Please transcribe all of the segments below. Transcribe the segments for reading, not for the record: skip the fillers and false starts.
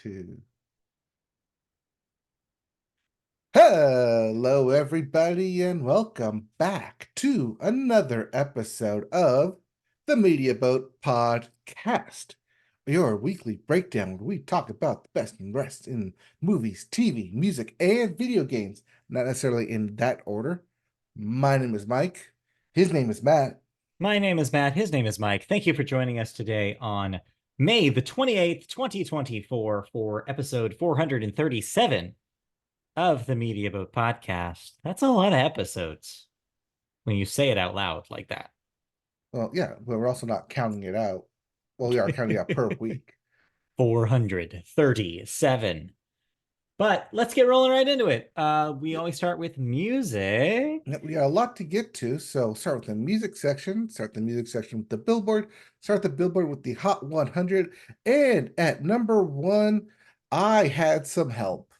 2. Hello, everybody, and welcome back to another episode of the Media Boat Podcast, your weekly breakdown where we talk about the best and rest in movies, TV, music, and video games. Not necessarily in that order. My name is Mike. His name is Matt. My name is Matt. His name is Mike. Thank you for joining us today on May the 28th, 2024 for episode 437 of the Media Boat Podcast. That's a lot of episodes when you say it out loud like that. Well, yeah, but we're also not counting it out. Well, we are counting it out per week. 437. But let's get rolling right into it. We always start with music. We got a lot to get to, so start with the music section. Start the music section with the Billboard. Start the Billboard with the Hot 100. And at number 1, I had some help.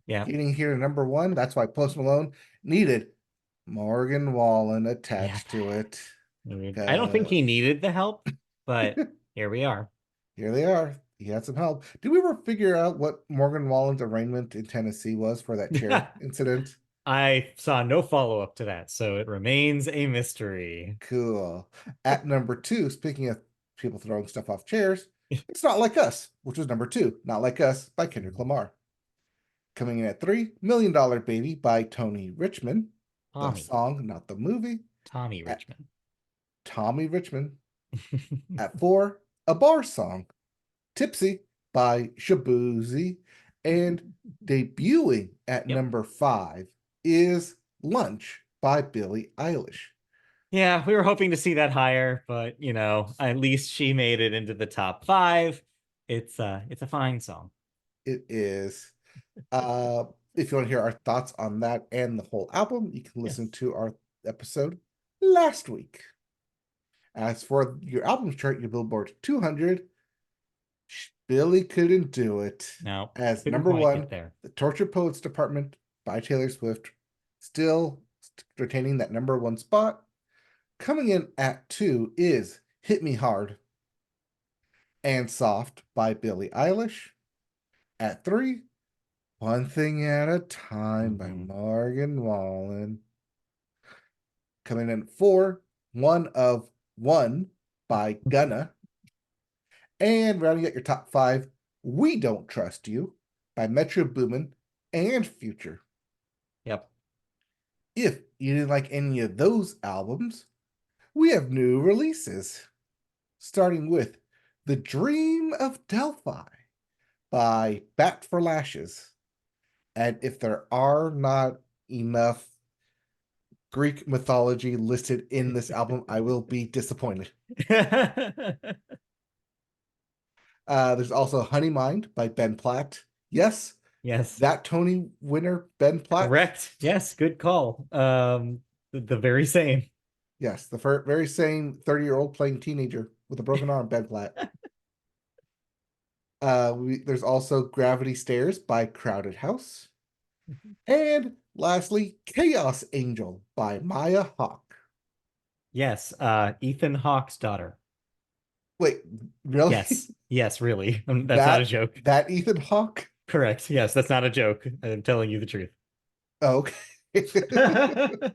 Yeah. Getting here to number 1, that's why Post Malone needed Morgan Wallen attached to it. I don't think he needed the help, but here we are. Here they are. He had some help. Did we ever figure out what Morgan Wallen's arraignment in Tennessee was for that chair incident? I saw no follow-up to that, so it remains a mystery. Cool. At number 2, speaking of people throwing stuff off chairs, It's Not Like Us, which was number 2, Not Like Us by Kendrick Lamar. Coming in at 3, $1 Million Baby by Tony Richmond. The song, not the movie. Tommy Richmond. Tommy Richmond. At 4, a bar song, Tipsy by Shabuzi. And debuting at number 5 is Lunch by Billie Eilish. Yeah, we were hoping to see that higher, but at least she made it into the top 5. It's a fine song. It is. If you want to hear our thoughts on that and the whole album, you can listen to our episode last week. As for your album chart, your Billboard 200, Billy couldn't do it. No, as number 1, The Tortured Poets Department by Taylor Swift, still retaining that number 1 spot. Coming in at 2 is Hit Me Hard and Soft by Billie Eilish. At 3, One Thing at a Time by Morgan Wallen. Coming in at 4, One of One by Gunna. And rounding out your top 5, We Don't Trust You by Metro Boomin and Future. Yep. If you didn't like any of those albums, we have new releases. Starting with The Dream of Delphi by Bat for Lashes. And if there are not enough Greek mythology listed in this album, I will be disappointed. There's also Honey Mind by Ben Platt. Yes. That Tony winner, Ben Platt. Correct. Yes, good call. The very same. Yes, the very same 30-year-old playing teenager with a broken arm, Ben Platt. There's also Gravity Stairs by Crowded House. And lastly, Chaos Angel by Maya Hawke. Yes, Ethan Hawke's daughter. Wait, really? Yes, really. That's not a joke. That Ethan Hawke? Correct. Yes, that's not a joke. I'm telling you the truth. Oh, okay.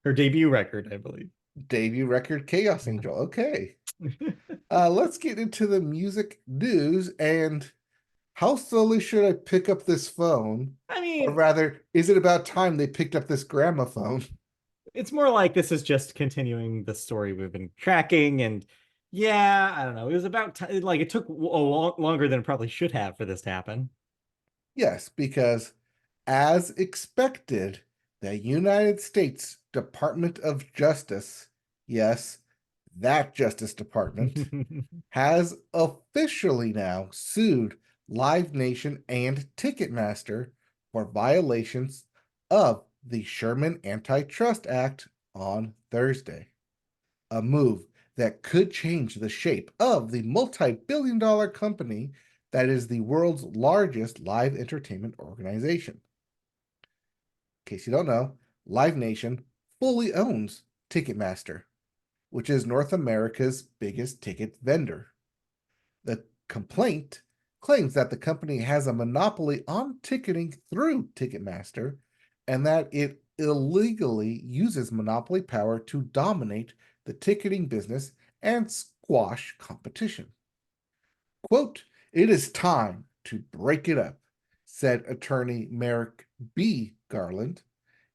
Her debut record, I believe. Debut record, Chaos Angel. Okay. Let's get into the music news. And how slowly should I pick up this phone? I mean, or rather, is it about time they picked up this gramophone? It's more like this is just continuing the story we've been tracking. And yeah, I don't know. It was about time. Like, it took a lot longer than it probably should have for this to happen. Yes, because as expected, the United States Department of Justice, yes, that Justice Department, has officially now sued Live Nation and Ticketmaster for violations of the Sherman Antitrust Act on Thursday. A move that could change the shape of the multi-billion-dollar company that is the world's largest live entertainment organization. In case you don't know, Live Nation fully owns Ticketmaster, which is North America's biggest ticket vendor. The complaint claims that the company has a monopoly on ticketing through Ticketmaster and that it illegally uses monopoly power to dominate the ticketing business and squash competition. Quote, "It is time to break it up," said attorney Merrick B. Garland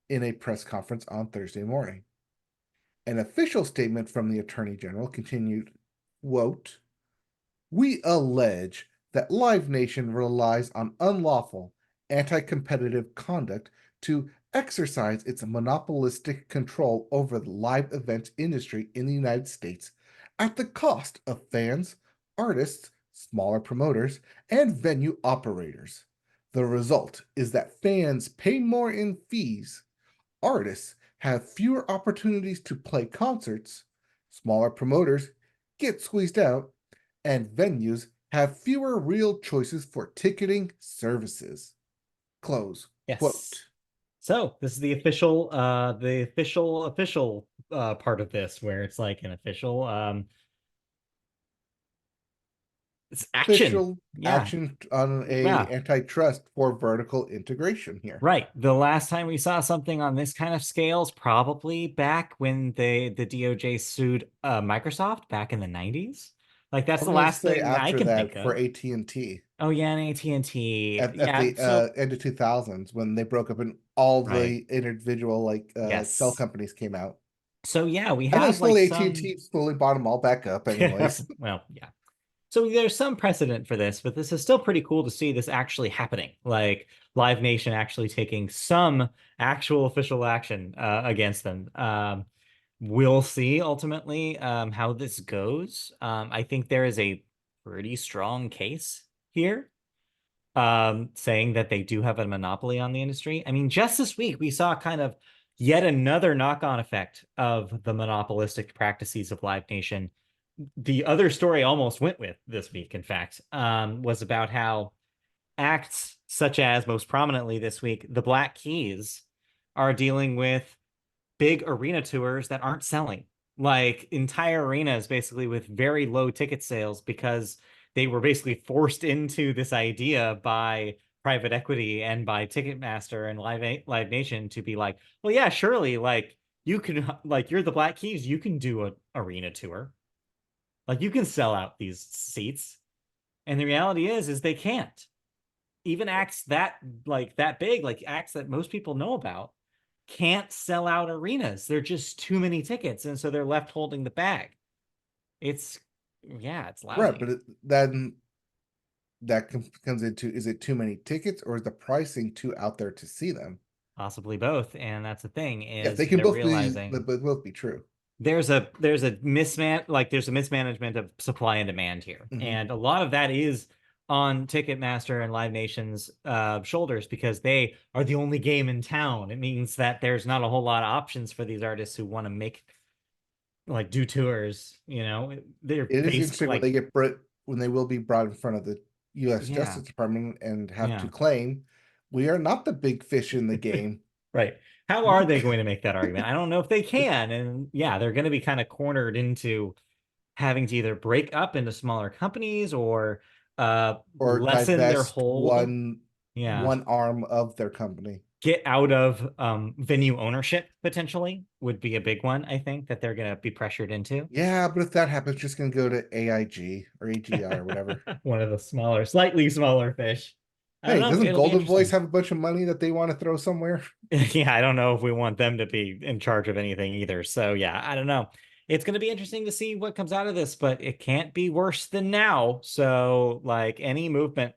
in a press conference on Thursday morning. An official statement from the attorney general continued, quote, "We allege that Live Nation relies on unlawful, anti competitive conduct to exercise its monopolistic control over the live events industry in the United States at the cost of fans, artists, smaller promoters, and venue operators. The result is that fans pay more in fees, artists have fewer opportunities to play concerts, smaller promoters get squeezed out, and venues have fewer real choices for ticketing services." Close Yes. quote. So this is the official part of this, where it's like an official it's action. Official Yeah. action on a Yeah. antitrust for vertical integration here. Right. The last time we saw something on this kind of scale is probably back when the DOJ sued Microsoft back in the 90s. Like that's I'm the going to last say thing I after can think that for of. AT&T Oh yeah, and AT&T. at Yeah, the so end of 2000s when they broke up and all right. the individual cell Yes. companies came out. So yeah, we And then have like slowly some AT&T slowly bought them all back up anyways. well, yeah. So there's some precedent for this, but this is still pretty cool to see this actually happening. Like Live Nation actually taking some actual official action against them. We'll see ultimately how this goes. I think there is a pretty strong case here saying that they do have a monopoly on the industry. I mean, just this week we saw kind of yet another knock-on effect of the monopolistic practices of Live Nation. The other story I almost went with this week, in fact, was about how acts such as, most prominently this week, the Black Keys are dealing with big arena tours that aren't selling, like entire arenas basically with very low ticket sales because they were basically forced into this idea by private equity and by Ticketmaster and Live Nation to be like, well, yeah, surely, like you can, like you're the Black Keys, you can do an arena tour, like you can sell out these seats, and the reality is they can't. Even acts that like that big, like acts that most people know about, can't sell out arenas. They're just too many tickets, and so they're left holding the bag. It's yeah, it's Right, lousy. but then that comes into, is it too many tickets or is the pricing too out there to see them? Possibly both, and that's the thing Yes, they is can they're both be, realizing but both be true. there's a mismanagement of supply and demand here, Hmm. and a lot of that is on Ticketmaster and Live Nation's shoulders because they are the only game in town. It means that there's not a whole lot of options for these artists who want to make like do tours. They're It is basically interesting when like they get when they will be brought in front of the U.S. yeah, Justice Department and have to yeah. claim we are not the big fish in the game. Right. How are they going to make that argument? I don't know if they can. And yeah, they're going to be kind of cornered into having to either break up into smaller companies or Or lessen their divest hold. Yeah. one arm of their company. Get out of venue ownership potentially would be a big one, I think, that they're going to be pressured into. Yeah, but if that happens, it's just going to go to AIG or AGI or whatever. One of the smaller, slightly smaller fish. I don't Hey, know. doesn't It'll be Golden Voice interesting. have a bunch of money that they want to throw somewhere? Yeah, I don't know if we want them to be in charge of anything either. So yeah, I don't know. It's going to be interesting to see what comes out of this, but it can't be worse than now. So like any movement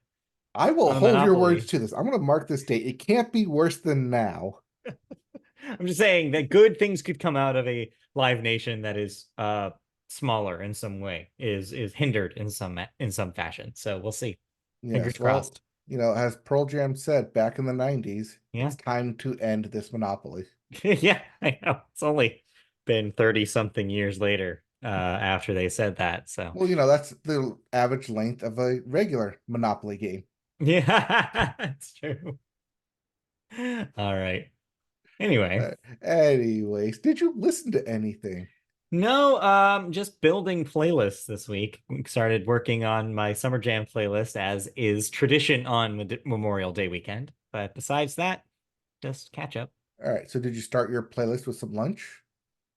I will on a hold your words monopoly, to this. I'm going to mark this date. It can't be worse than now. I'm just saying that good things could come out of a Live Nation that is smaller in some way, is hindered in some fashion. So we'll see. Fingers Yes, well, crossed. as Pearl Jam said back in the 90s, Yeah. it's time to end this monopoly. Yeah, I know. It's only been 30 something years later after they said that. So Well, that's the average length of a regular Monopoly game. yeah, that's true. All right. Anyway, Anyways, did you listen to anything? No, just building playlists this week. Started working on my Summer Jam playlist, as is tradition on Memorial Day weekend. But besides that, just catch up. All right. So did you start your playlist with some lunch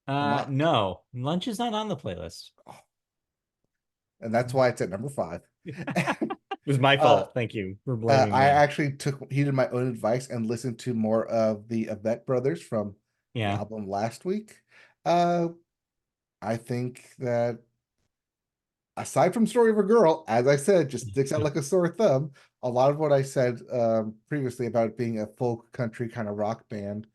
or not? No, lunch is not on the playlist. Oh, and that's why it's at number five. It was my uh, fault. Thank you for blaming I me. actually took heeded my own advice and listened to more of the Avett Brothers from the Yeah. album last week. Uh, I think that aside from Story of a Girl, as I said, just sticks out like a sore thumb. A lot of what I said previously about it being a folk country kind of rock band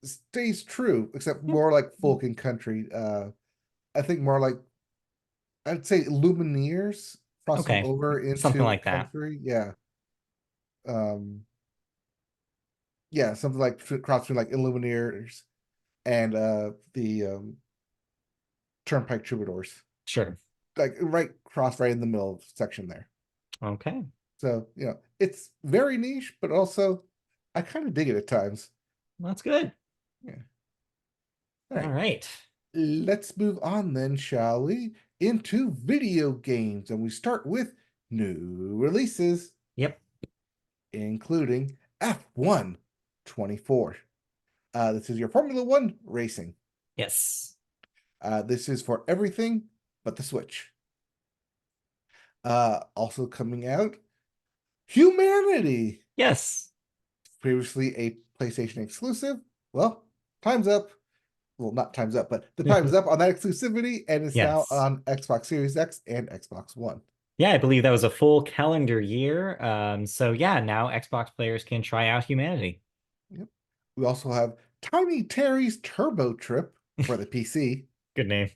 stays true, except Yeah. more like folk and country. I think more like I'd say Lumineers crossing Okay. over Something into like that. country. Yeah. Um, yeah, something like cross between like Illumineers and the Turnpike Troubadours. Sure. Like right in the middle section there. Okay. So, it's very niche, but also I kind of dig it at times. That's good. Yeah. All All right. right. Let's move on then, shall we? Into video games. And we start with new releases, Yep. including F1 24. This is your Formula One racing. Yes. This is for everything but the Switch. Also coming out, Humanity, Yes. previously a PlayStation exclusive. Well, time's up. Well, not time's up, but the time's up on that exclusivity, and it's now Yes. on Xbox Series X and Xbox One. Yeah, I believe that was a full calendar year. So yeah, now Xbox players can try out Humanity. Yep. We also have Tiny Terry's Turbo Trip for the PC. Good name.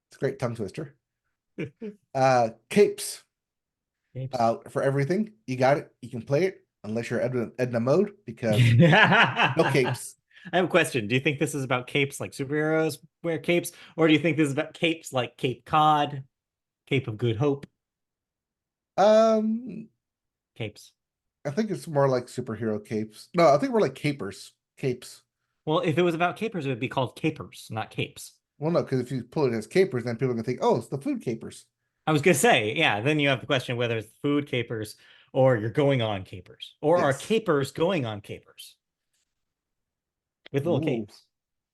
It's a great tongue twister. Capes, Apes. for everything. You got it. You can play it unless you're Edna mode because no I capes. have a question. Do you think this is about capes like superheroes wear capes, or do you think this is about capes like Cape Cod, Cape of Good Hope, Um, capes? I think it's more like superhero capes. No, I think we're like capers. Capes. Well, if it was about capers, it would be called capers, not capes. Well, no, because if you pull it as capers, then people can think, oh, it's the food capers. I was gonna say, yeah, then you have the question whether it's food capers or you're going on capers, or are Yes. capers going on capers with little Ooh, capes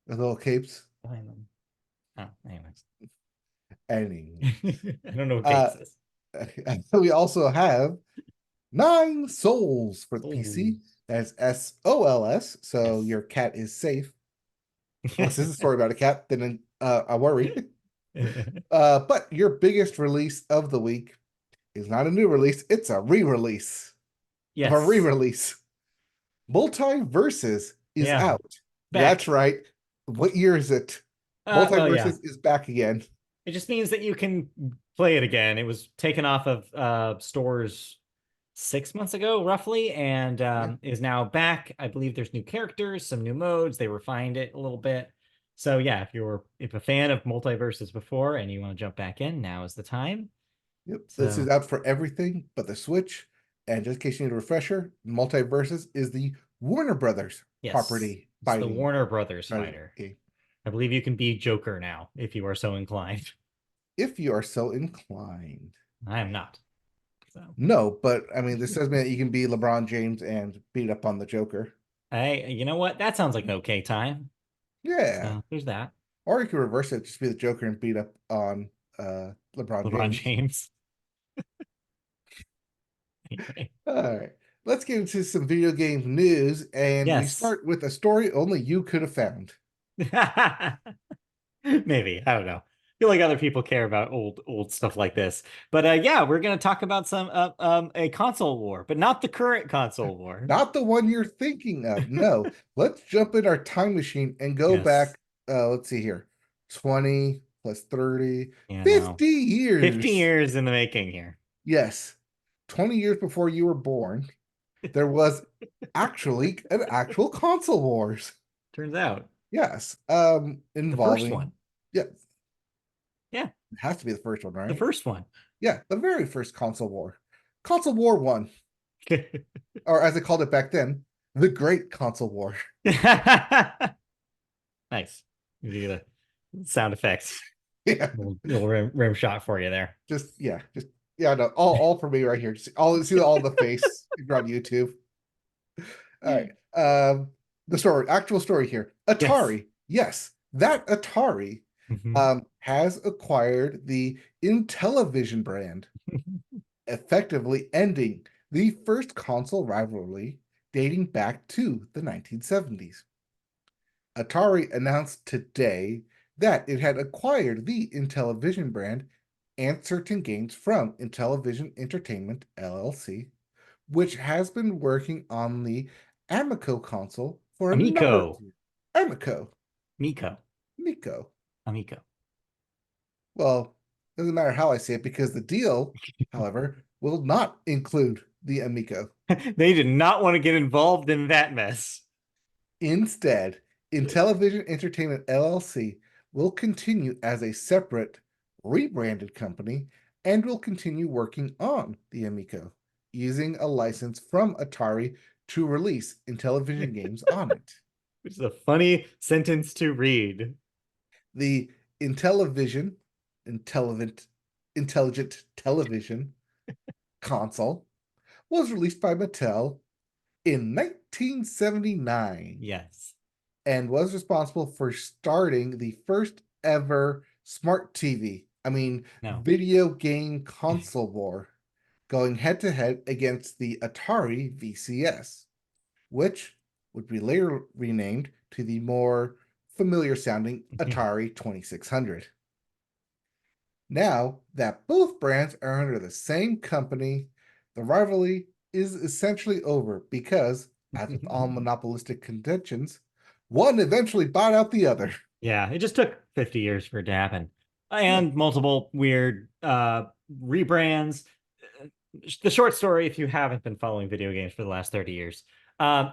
the little capes. behind them. Oh, anyways. Anyway. I don't know what Uh, capes is. we also have Nine Souls for the PC. Souls. That's SOLS, so Yes. your cat is safe. Unless it's a story about a cat, then I worry. But your biggest release of the week is not a new release, it's a re-release of a Yes. re-release. Multiverses is Yeah. out. That's Back. right. What year is it? Well, yeah. Multiverses is back again. It just means that you can play it again. It was taken off of stores 6 months ago, roughly, and Yeah. is now back. I believe there's new characters, some new modes. They refined it a little bit. So yeah, if a fan of multiverses before and you want to jump back in, now is the time. Yep. This is So out for everything but the Switch. And just in case you need a refresher, Multiverses is the Warner Brothers yes, property it's the fighting Warner Brothers fighter. game. I believe you can be Joker now if you are so inclined. If you are so inclined. I am not. So No, but I mean, this says that you can be LeBron James and beat up on the Joker. you know what? That sounds like an okay time. Yeah. So there's that. Or you could reverse it, just be the Joker and beat up on LeBron LeBron James. James. Anyway. All right. Let's get into some video game news, and we Yes. start with a story only you could have found. Maybe. I don't know. I feel like other people care about old stuff like this. But yeah, we're gonna talk about some a console war, but not the current console war. Not the one you're thinking of. No. Let's jump in our time machine and go Yes. back. Let's see here. 20 plus 30, Yeah, no. 50 50 years. years in the making here. Yes. 20 years before you were born, there was actually an actual console wars. Turns out. Yes. The first Involving, one. yeah, Yeah, it has to be the first one, the right? first one. Yeah, the very first console war. Console War One, or as they called it back then, the Great Console War. Nice. You Sound effects. Yeah, Little rim shot for you there. just yeah, no, all for me right here. Just all the face if you're on YouTube. All right. The story, actual story here. Yes. Atari, yes, that Atari Mhm. has acquired the Intellivision brand, effectively ending the first console rivalry dating back to the 1970s. Atari announced today that it had acquired the Intellivision brand and certain games from Intellivision Entertainment LLC, which has been working on the Amico console for a number of Amico. years. Amico, Miko. Amico. Amico. Well, doesn't matter how I say it because the deal, however, will not include the Amico. They did not want to get involved in that mess. Instead, Intellivision Entertainment LLC will continue as a separate, rebranded company and will continue working on the Amico, using a license from Atari to release Intellivision games on it. Which is a funny sentence to read. The Intellivision, Intelligent, Intelligent Television console was released by Mattel in 1979 Yes. and was responsible for starting the first ever smart TV, No. video game console war, going head to head against the Atari VCS, which would be later renamed to the more familiar sounding Atari 2600. Now that both brands are under the same company, the rivalry is essentially over because, as with all monopolistic contentions, one eventually bought out the other. Yeah, it just took 50 years for it to happen. Yeah, And multiple weird rebrands. The short story, if you haven't been following video games for the last 30 years,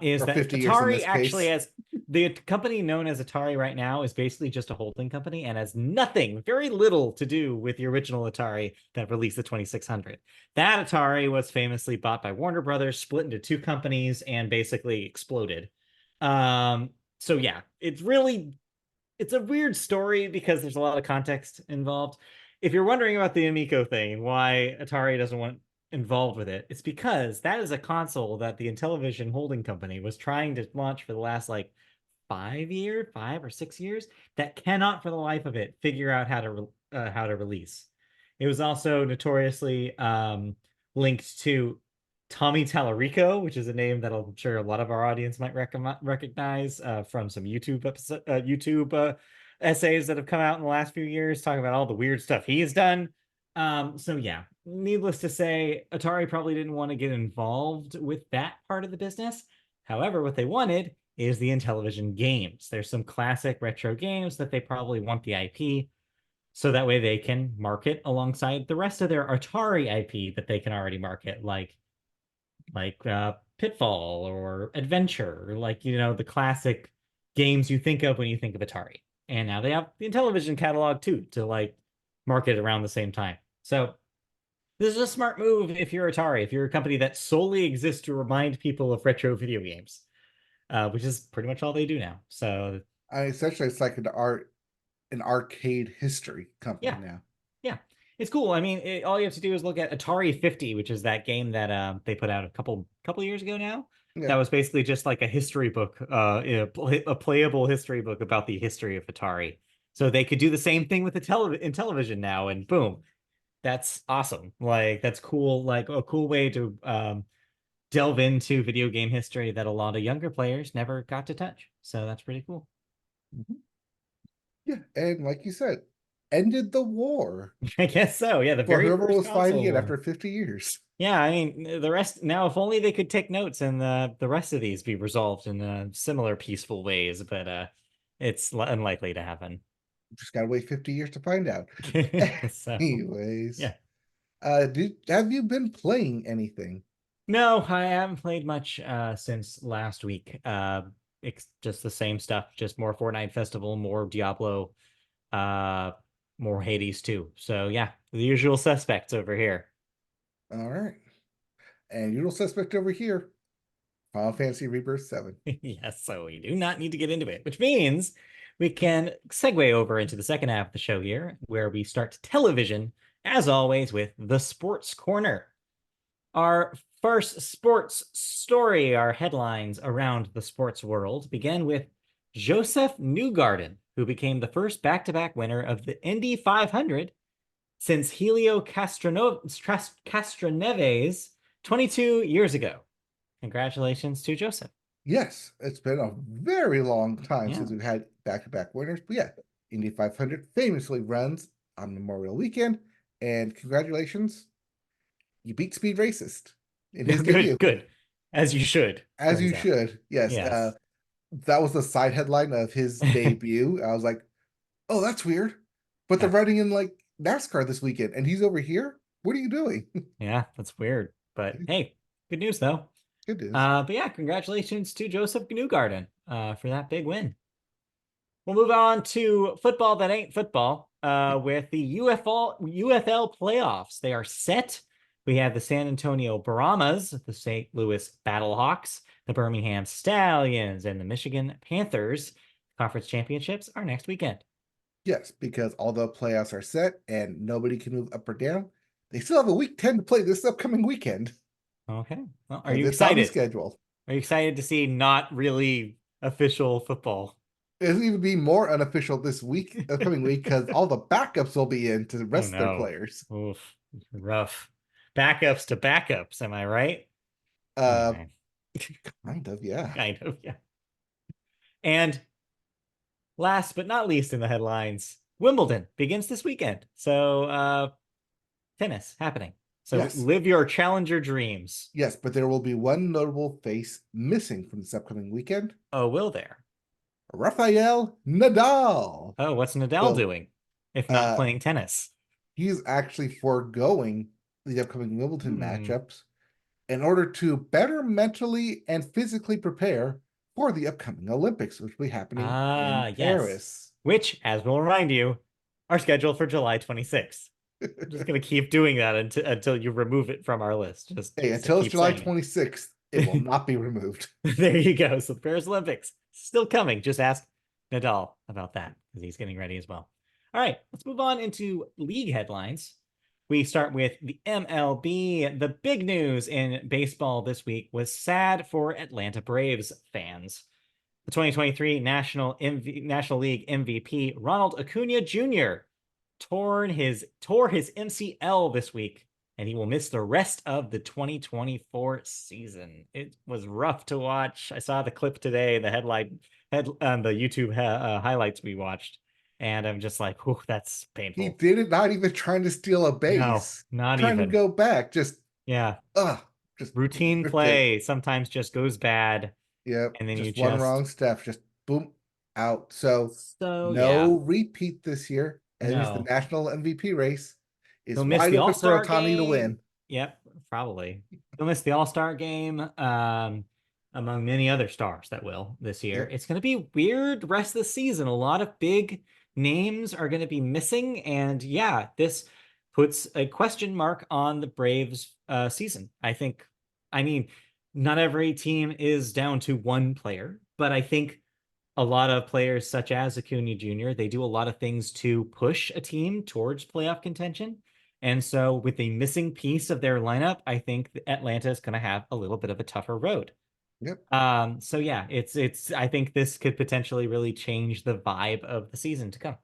is or that 50 years in Atari this actually case. has the company known as Atari right now is basically just a holding company and has nothing, very little to do with the original Atari that released the 2600. That Atari was famously bought by Warner Brothers, split into two companies, and basically exploded. Um, so yeah, it's a weird story because there's a lot of context involved. If you're wondering about the Amico thing and why Atari doesn't want involved with it, it's because that is a console that the Intellivision holding company was trying to launch for the last like 5 or 6 years that cannot for the life of it figure out how to release. It was also notoriously linked to Tommy Tallarico, which is a name that I'm sure a lot of our audience might recognize from some YouTube essays that have come out in the last few years, talking about all the weird stuff he's done. So yeah, needless to say, Atari probably didn't want to get involved with that part of the business. However, what they wanted is the Intellivision games. There's some classic retro games that they probably want the IP, so that way they can market alongside the rest of their Atari IP that they can already market, like Pitfall or Adventure, or like the classic games you think of when you think of Atari. And now they have the Intellivision catalog too to like market around the same time. So this is a smart move if you're Atari, if you're a company that solely exists to remind people of retro video games, which is pretty much all they do now. So Essentially, it's like an arcade history company yeah, now. yeah, it's cool. I mean, all you have to do is look at Atari 50, which is that game that they put out a couple years ago now. Yeah. That was basically just like a history book, a playable history book about the history of Atari. So they could do the same thing with the Intellivision now, and boom, that's awesome. Like that's cool. Like a cool way to delve into video game history that a lot of younger players never got to touch. So that's pretty cool. Mhm. Yeah, and like you said, ended the war I guess so. Yeah, the for very whoever first was fighting console it war. after 50 years. Yeah, I mean the rest now. If only they could take notes and the rest of these be resolved in similar peaceful ways, but it's unlikely to happen. Just gotta wait 50 years to find out. So Anyways, yeah, have you been playing anything? no, I haven't played much since last week. It's just the same stuff, just more Fortnite Festival, more Diablo, uh, more Hades too. So yeah, the usual suspects over here. All right. And usual suspect over here. Final Fantasy Rebirth 7. Yes, so we do not need to get into it, which means we can segue over into the second half of the show here, where we start television, as always, with the Sports Corner. Our first sports story, our headlines around the sports world, begin with Joseph Newgarden, who became the first back-to-back winner of the Indy 500 since Helio Castroneves 22 years ago. Congratulations to Joseph. Yes, it's been a very long time Yeah. since we've had back-to-back winners. But yeah, Indy 500 famously runs on Memorial Weekend. And congratulations, you beat Speed Racist in his debut. Good. As you should. As you Turns out. should. Yes. Yes. That was the side headline of his debut. I was like, oh, that's weird. But they're Yeah. running in like NASCAR this weekend, and he's over here. What are you doing? Yeah, that's weird. But hey, good news though. Good news. But yeah, congratulations to Joseph Newgarden for that big win. We'll move on to football that ain't football with the UFL playoffs. They are set. We have the San Antonio Brahmas, the St. Louis Battlehawks, the Birmingham Stallions, and the Michigan Panthers. Conference championships are next weekend. Yes, because although playoffs are set and nobody can move up or down, they still have a week 10 to play this upcoming weekend. Okay. Well, are And you it's on the excited? schedule. Are you excited to see not really official football? It'll even be more unofficial this week, upcoming week, because all the backups will be in to Oh rest their no. players. Oof. Rough. Backups to backups, am I right? Oh, Uh, man. kind of, yeah. Kind of, yeah. And last but not least in the headlines, Wimbledon begins this weekend. So tennis happening. So Yes, live your challenger dreams. yes, but there will be one notable face missing from this upcoming weekend. Oh, will there? Rafael Nadal. Oh, what's Nadal So, doing if not uh, playing tennis? he's actually foregoing the upcoming Wimbledon Hmm. matchups in order to better mentally and physically prepare for the upcoming Olympics, which will be happening in Yes. Paris. Which, as we'll remind you, are scheduled for July 26th. I'm just gonna keep doing that until you remove it from our list. Hey, Just until it's keep July saying 26th, it will it. not be removed. There you go. So the Paris Olympics still coming. Just ask Nadal about that because he's getting ready as well. All right, let's move on into league headlines. We start with the MLB. The big news in baseball this week was sad for Atlanta Braves fans. The 2023 National League MVP Ronald Acuna Jr. tore his MCL this week, and he will miss the rest of the 2024 season. It was rough to watch. I saw the clip today, the the YouTube highlights we watched, and I'm just like, "Whew, that's He painful." did it not even trying to steal a No, base, not trying to even. go back, just Yeah, just routine ripped it. play sometimes just goes bad, Yep, and then you just one just wrong step, just boom, out. So so yeah, no repeat this year. At least the no. national MVP race He'll is miss wide the open for All-Star Otani to game. win. Yep, probably. He'll miss the All-Star game, among many other stars that will this year. Yep. It's going to be weird rest of the season. A lot of big names are going to be missing, and yeah, this puts a question mark on the Braves season. I mean, not every team is down to one player, but I think a lot of players such as Acuna Jr., they do a lot of things to push a team towards playoff contention. And so with a missing piece of their lineup, I think Atlanta is going to have a little bit of a tougher road. Yep. So yeah, it's I think this could potentially really change the vibe of the season to come.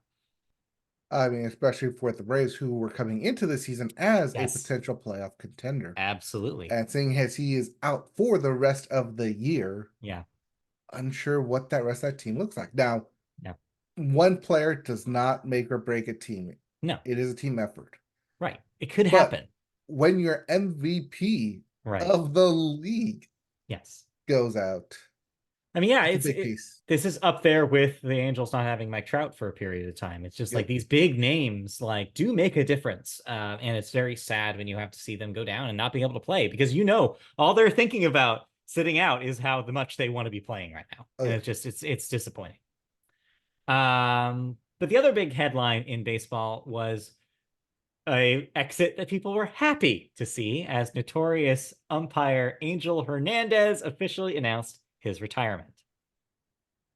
I mean, especially for the Braves, who were coming into the season as a Yes, potential playoff contender. absolutely. And seeing as he is out for the rest of the year, Yeah. unsure what that rest of that team looks like. Now, Yeah. one player does not make or break a team. No. It is a team effort. Right. It could But happen. when your MVP Right. of the league Yes. goes out, I mean, yeah, it's a big piece. this is up there with the Angels not having Mike Trout for a period of time. It's just like Yep. these big names like do make a difference, and it's very sad when you have to see them go down and not being able to play because all they're thinking about sitting out is how much they want to be playing right now, Oh and yeah. it's disappointing. But the other big headline in baseball was a exit that people were happy to see as notorious umpire Angel Hernandez officially announced his retirement.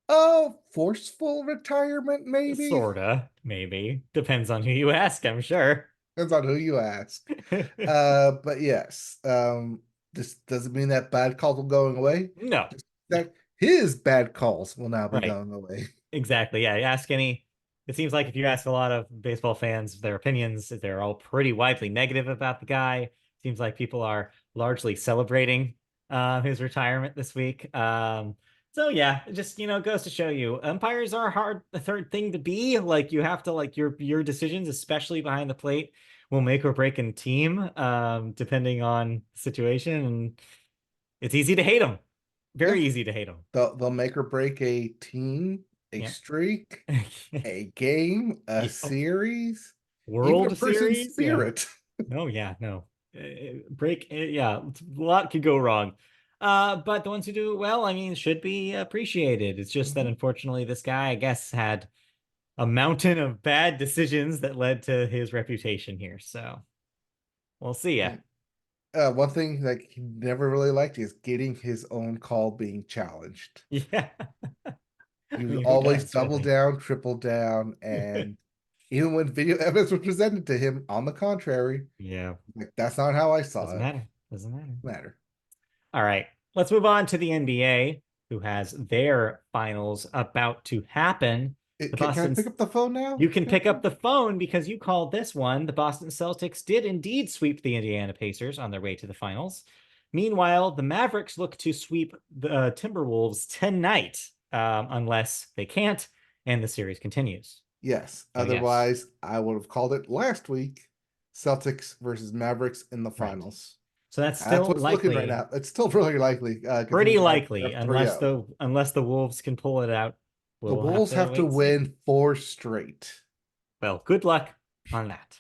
Oh, forceful retirement, maybe? Sorta, maybe. Depends on who you ask, I'm sure. Depends on who you ask. But yes, this doesn't mean that bad calls will going away. No. Just that his bad calls will now be Right. going away. Exactly. Yeah. Ask any. It seems like if you ask a lot of baseball fans their opinions, they're all pretty widely negative about the guy. Seems like people are largely celebrating his retirement this week. So yeah, it just goes to show you umpires are hard the third thing to be. Like you have to like your decisions, especially behind the plate, will make or break a team, depending on the situation. And it's easy to hate them. Yeah, Very easy to hate them. they'll make or break a team, a Yeah. streak, a game, a Yep. series, even a World person's Series, yeah. spirit. No, yeah, no. Yeah, a lot could go wrong. But the ones who do it well, I mean, should be appreciated. It's just that Mhm. unfortunately, this guy, I guess, had a mountain of bad decisions that led to his reputation here. So we'll see ya. One thing that he never really liked is getting his own call being challenged. Yeah. He I was mean, who always does double really? down, triple down, and even when video evidence was presented to him, on the contrary, Yeah, like that's not how I saw doesn't it. matter. Doesn't matter. Matter. All right, let's move on to the NBA, who has their finals about to happen. The Can I Boston pick up the phone now? You can pick up the phone because you called this one. The Boston Celtics did indeed sweep the Indiana Pacers on their way to the finals. Meanwhile, the Mavericks look to sweep the Timberwolves tonight, unless they can't, and the series continues. Yes. So, yes, Otherwise, I would have called it last week. Celtics versus Mavericks in the right. finals. So that's That's still what's looking right likely, now. It's still really likely, considering pretty the Mavericks are likely, up 3-0. unless the Wolves can pull it out. The We'll have Wolves to have to wait and see. win 4 straight. Well, good luck on that.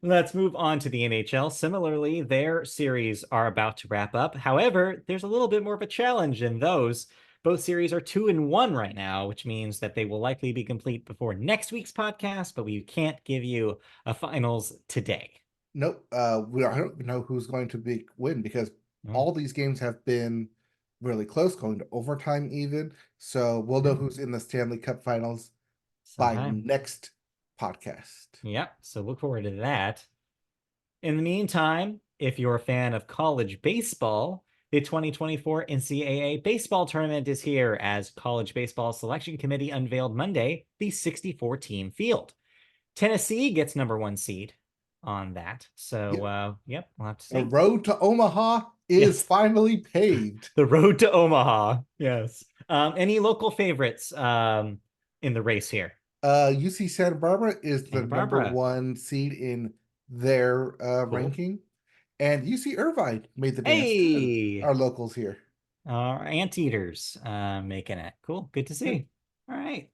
Let's move on to the NHL. Similarly, their series are about to wrap up. However, there's a little bit more of a challenge in those. Both series are 2-1 right now, which means that they will likely be complete before next week's podcast, but we can't give you a finals today. Nope. I don't know who's going to win because Oh, all these games have been really close, going to overtime even. So we'll know yeah, who's in the Stanley Cup Finals by sometime. next podcast. Yeah, so look forward to that. In the meantime, if you're a fan of college baseball, the 2024 NCAA baseball tournament is here as College Baseball Selection Committee unveiled Monday the 64 team field. Tennessee gets number one seed on that. So, Yep. yep, we'll have to The see. road to Omaha is Yes, finally paved. the road to Omaha. Yes. Any local favorites in the race here? UC Santa Barbara is the Santa number Barbara. one seed in their Cool. ranking. And UC Irvine made the dance too. Hey, Our locals here. our anteaters making it. Cool. Good to Yeah. see. All right.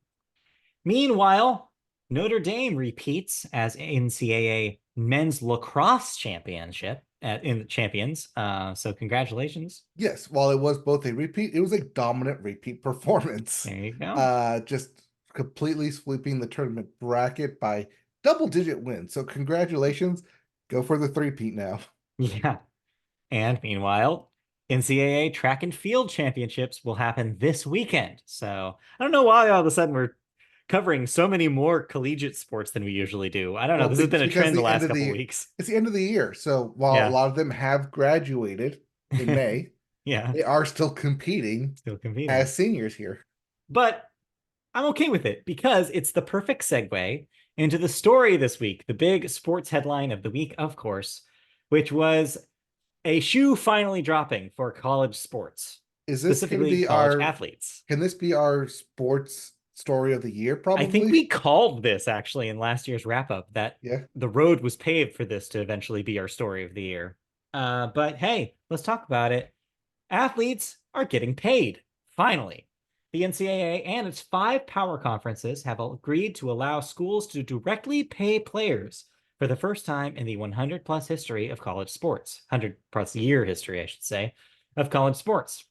Meanwhile, Notre Dame repeats as NCAA men's lacrosse championship in the champions. So congratulations. Yes, while it was both a repeat, it was a dominant repeat performance. There you go. Just completely sweeping the tournament bracket by double-digit wins. So congratulations. Go for the three-peat now. Yeah. And meanwhile, NCAA track and field championships will happen this weekend. So I don't know why all of a sudden we're covering so many more collegiate sports than we usually do. I don't know. Well, This has been it's a because trend the the end last of couple of the weeks. it's the end of the year. So while a Yeah. lot of them have graduated in May, Yeah. they are still competing Still competing. as seniors here. But I'm okay with it because it's the perfect segue into the story this week, the big sports headline of the week, of course, which was a shoe finally dropping for college sports, Is this going to specifically be college our athletes. can this be our sports story of the year, I think probably? we called this actually in last year's wrap up that Yeah. the road was paved for this to eventually be our story of the year. But hey, let's talk about it. Athletes are getting paid, finally. The NCAA and its 5 power conferences have agreed to allow schools to directly pay players for the first time in the 100 plus history of college sports, 100 plus year history, I should say, of college sports.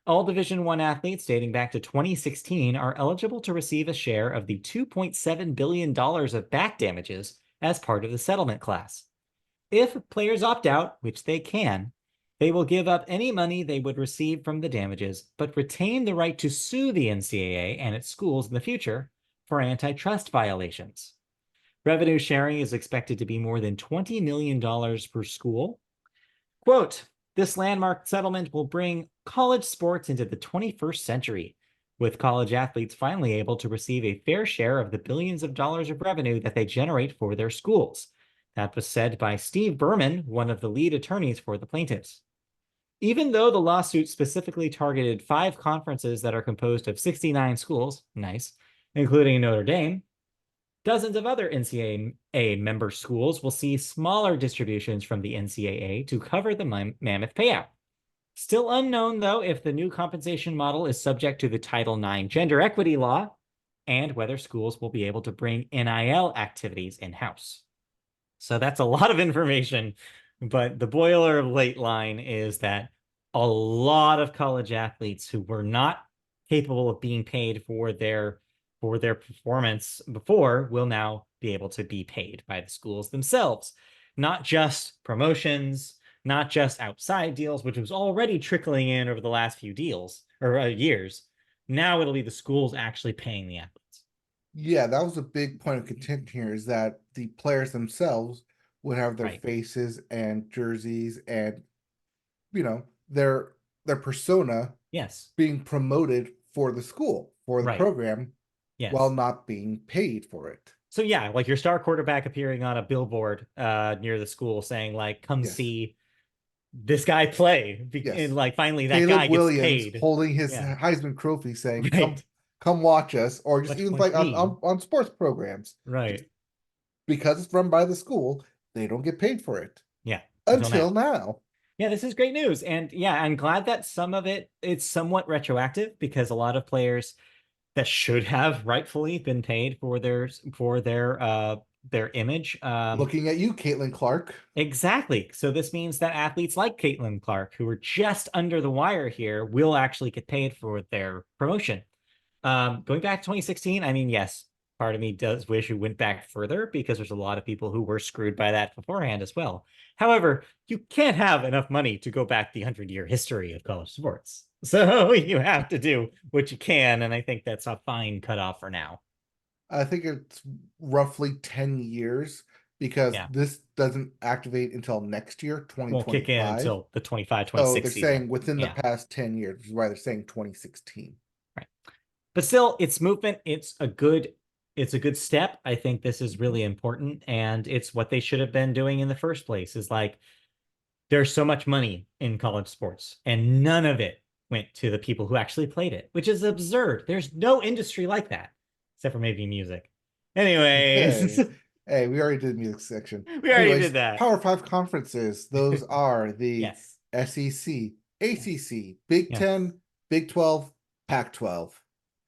All Division One athletes dating back to 2016 are eligible to receive a share of the $2.7 billion of back damages as part of the settlement class. If players opt out, which they can, they will give up any money they would receive from the damages, but retain the right to sue the NCAA and its schools in the future for antitrust violations. Revenue sharing is expected to be more than $20 million per school. Quote, this landmark settlement will bring college sports into the 21st century, with college athletes finally able to receive a fair share of the billions of dollars of revenue that they generate for their schools. That was said by Steve Berman, one of the lead attorneys for the plaintiffs. Even though the lawsuit specifically targeted 5 conferences that are composed of 69 schools, nice, including Notre Dame, dozens of other NCAA member schools will see smaller distributions from the NCAA to cover the mammoth payout. Still unknown, though, if the new compensation model is subject to the Title IX gender equity law and whether schools will be able to bring NIL activities in-house. So that's a lot of information, but the boilerplate line is that a lot of college athletes who were not capable of being paid for their performance before will now be able to be paid by the schools themselves. Not just promotions, not just outside deals, which was already trickling in over the last few deals or years. Now it'll be the schools actually paying the athletes. Yeah, that was a big point of contention here, is that the players themselves would have their Right. faces and jerseys and, you know, their persona Yes. being promoted for the school, for the Right. program, while Yes. not being paid for it. So yeah, like your star quarterback appearing on a billboard near the school saying like, come Yes. see this guy play. And Yes. like finally that guy Caleb gets Williams paid. holding his Yeah. Heisman Trophy saying, Right. come watch us, or just even Watch like me. on sports programs. Just Right. because it's run by the school, they don't get paid for it. Yeah. Until now. Until now. Yeah, this is great news. And yeah, I'm glad that some of it's somewhat retroactive because a lot of players that should have rightfully been paid for their image. Looking at you, Caitlin Clark. Exactly. So this means that athletes like Caitlin Clark, who are just under the wire here, will actually get paid for their promotion. Going back to 2016, I mean, yes, part of me does wish we went back further because there's a lot of people who were screwed by that beforehand as well. However, you can't have enough money to go back the 100-year history of college sports. So you have to do what you can, and I think that's a fine cutoff for now. I think it's roughly 10 years because Yeah. this doesn't activate until next year, Won't kick in 2025. until the 25, So 26 they're season. saying within the Yeah. past 10 years, which is why they're saying 2016. Right. But still, it's movement. It's a good step. I think this is really important, and it's what they should have been doing in the first place. Is like there's so much money in college sports, and none of it went to the people who actually played it, which is absurd. There's no industry like that, except for maybe music. Anyways, Hey, hey, we already did the music section. we already Anyways, did that. Power Five conferences. Those are the Yes. SEC, Yes. ACC, Big Yes. 10, Big 12, Pac 12.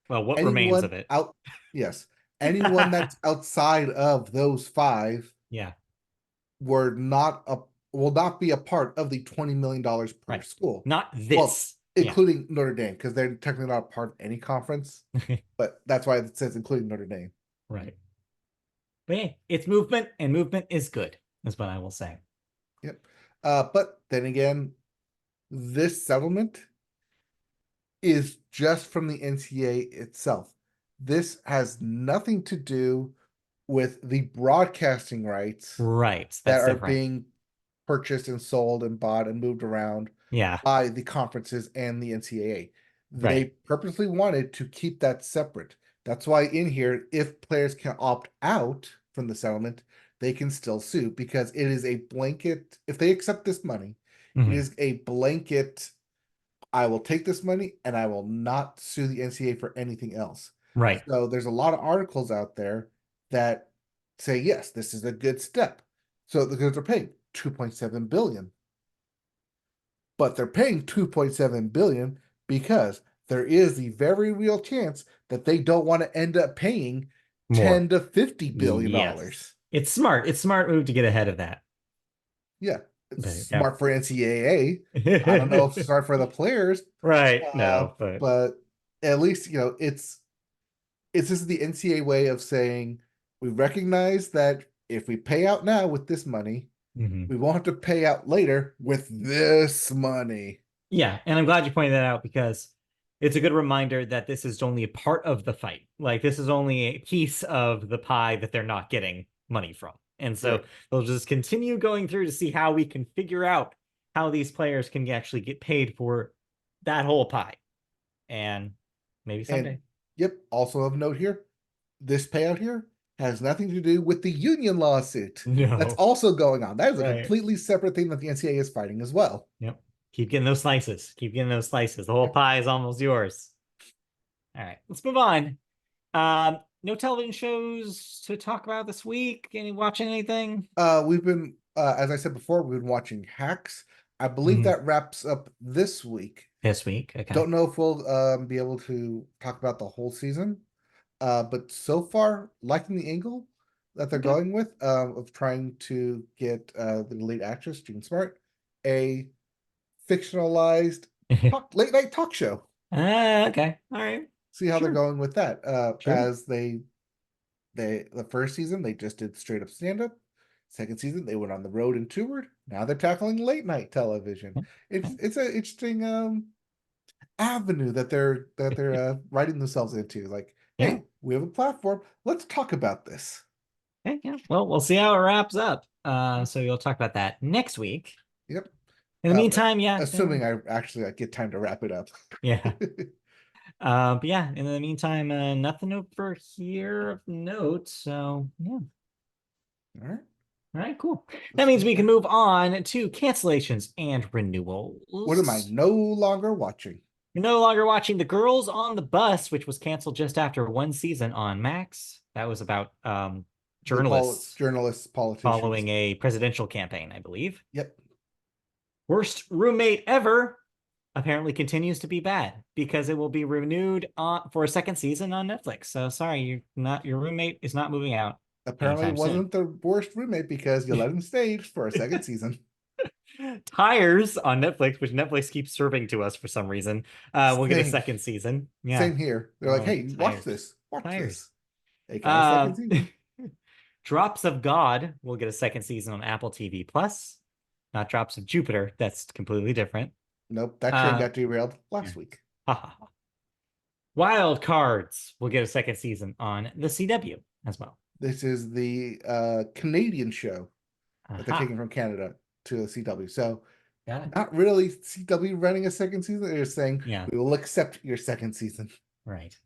Well, what remains Anyone of it? out, yes, anyone that's outside of those 5 Yeah. were not a will not be a part of the $20 million per Right. school. Not Well, this. Yeah. including Notre Dame, because they're technically not a part of any conference, but that's why it says including Notre Dame. Right. But yeah, it's movement, and movement is good, is what I will say. Yep. But then again, this settlement is just from the NCAA itself. This has nothing to do with the broadcasting rights Right. that That's are different. being purchased and sold and bought and moved around Yeah. by the conferences and the NCAA. They Right. purposely wanted to keep that separate. That's why in here, if players can opt out from the settlement, they can still sue because it is a blanket. If they accept this money, it Mhm. is a blanket. I will take this money and I will not sue the NCAA for anything else. Right. So there's a lot of articles out there that say, yes, this is a good step. So because they're paying 2.7 billion. But they're paying 2.7 billion because there is the very real chance that they don't want to end up paying More. 10 to 50 billion Yes. dollars. It's smart. It's smart move to get ahead of that. Yeah, it's But yeah. smart for NCAA. I don't know if it's smart for the players, Right. No, but but at least it's just the NCAA way of saying we recognize that if we pay out now with this money, Mhm. we won't have to pay out later with this money. Yeah, and I'm glad you pointed that out because it's a good reminder that this is only a part of the fight. Like this is only a piece of the pie that they're not getting money from. And so Right. they'll just continue going through to see how we can figure out how these players can actually get paid for that whole pie. And maybe And someday. yep, also of note here, this payout here has nothing to do with the union lawsuit. That's No. also going on. That is a Right. completely separate thing that the NCAA is fighting as well. Yep. Keep getting those slices. Keep getting those slices. The whole Yep. pie is almost yours. All right, let's move on. No television shows to talk about this week. Any watching anything? We've been, as I said before, we've been watching Hacks. I believe Mhm. that wraps up this week. This week, okay. Don't know if we'll be able to talk about the whole season. But so far, liking the angle that they're Okay. going with of trying to get the lead actress, Jean Smart, a fictionalized late night talk show. Okay. All right. See how they're Sure. going with that. Sure. As they the first season they just did straight up stand up. Second season they went on the road and toured. Now they're tackling late night television. It's an interesting avenue that they're writing themselves into. Like, Yeah. hey, we have a platform. Let's talk about this. Okay. Yeah. Well, we'll see how it wraps up. So you'll talk about that next week. Yep. In the meantime, yeah. Assuming I actually get time to wrap it up. Yeah. But yeah, in the meantime, nothing over here of note. So yeah. All right. All right, cool. That Let's means move we can on. move on to cancellations and What am I renewals. no longer watching? You're no longer watching The Girls on the Bus, which was canceled just after one season on Max. That was about The journalists journalists, politicians. following a presidential campaign, I believe. Yep. Worst Roommate Ever apparently continues to be bad because it will be renewed for a second season on Netflix. So sorry, your roommate is not moving out Apparently anytime soon. wasn't the worst roommate because you let him stay for a second season. Tires on Netflix, which Netflix keeps serving to us for some reason, will get a Same. second season. Yeah. Same here. They're like, Oh, hey, watch tires. this. Watch Tires. this. They got a Uh, second season. Drops of God will get a second season on Apple TV Plus. Not Drops of Jupiter. That's completely different. Nope, that train Uh, got derailed yeah. last week. Ha, ha, ha. Wild Cards will get a second season on the CW as well. This is the Canadian show that they're Aha. taking from Canada to the CW. So Got it. not really CW running a second season. They're just saying Yeah. we will accept your second season. Right.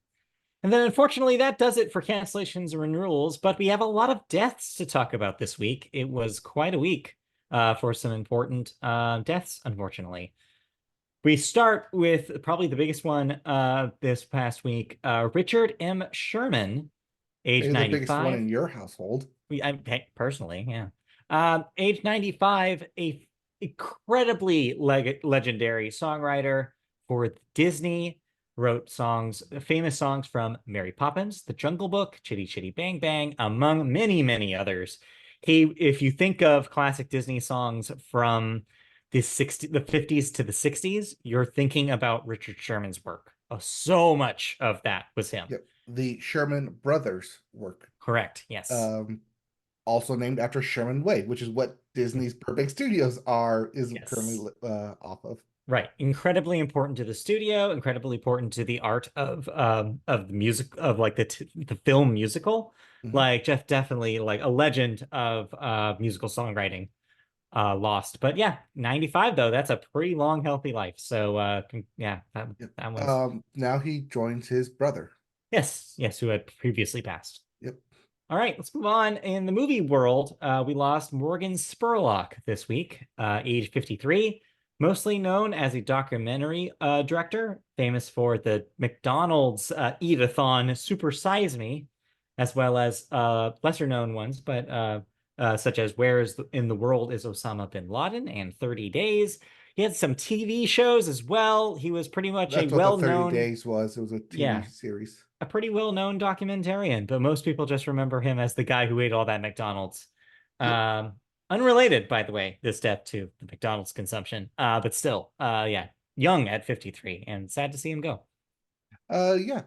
And then unfortunately, that does it for cancellations and renewals, but we have a lot of deaths to talk about this week. It was quite a week for some important deaths, unfortunately. We start with probably the biggest one this past week. Richard M. Sherman, age Maybe the biggest one 95. in your household. Personally, yeah. Age 95, a incredibly legendary songwriter for Disney, wrote songs, famous songs from Mary Poppins, The Jungle Book, Chitty Chitty Bang Bang, among many, many others. If you think of classic Disney songs from the 50s to the 60s, you're thinking about Richard Sherman's work. So much of that was him. Yep. The Sherman Brothers work. Correct. Yes. Um, Also named after Sherman Way, which is what Disney's Burbank Studios is Yes. currently off of. Right. Incredibly important to the studio, incredibly important to the art of the music of like the film musical. Mhm. Like Jeff definitely like a legend of musical songwriting lost. But yeah, 95 though, that's a pretty long healthy life. So yeah, Yep. that was Now he joins his brother. yes, who had previously passed. Yep. All right, let's move on. In the movie world, we lost Morgan Spurlock this week, age 53, mostly known as a documentary director, famous for the McDonald's Eat-a-thon Super Size Me, as well as lesser known ones, but such as in the World is Osama bin Laden and 30 Days. He had some TV shows as well. He was pretty much a That's what the 30 well-known, days was. It was a TV yeah, series. a pretty well-known documentarian, but most people just remember him as the guy who ate all that McDonald's. Yep. Um, Unrelated, by the way, this death to the McDonald's consumption. But still, yeah, young at 53, and sad to see him go. Yeah.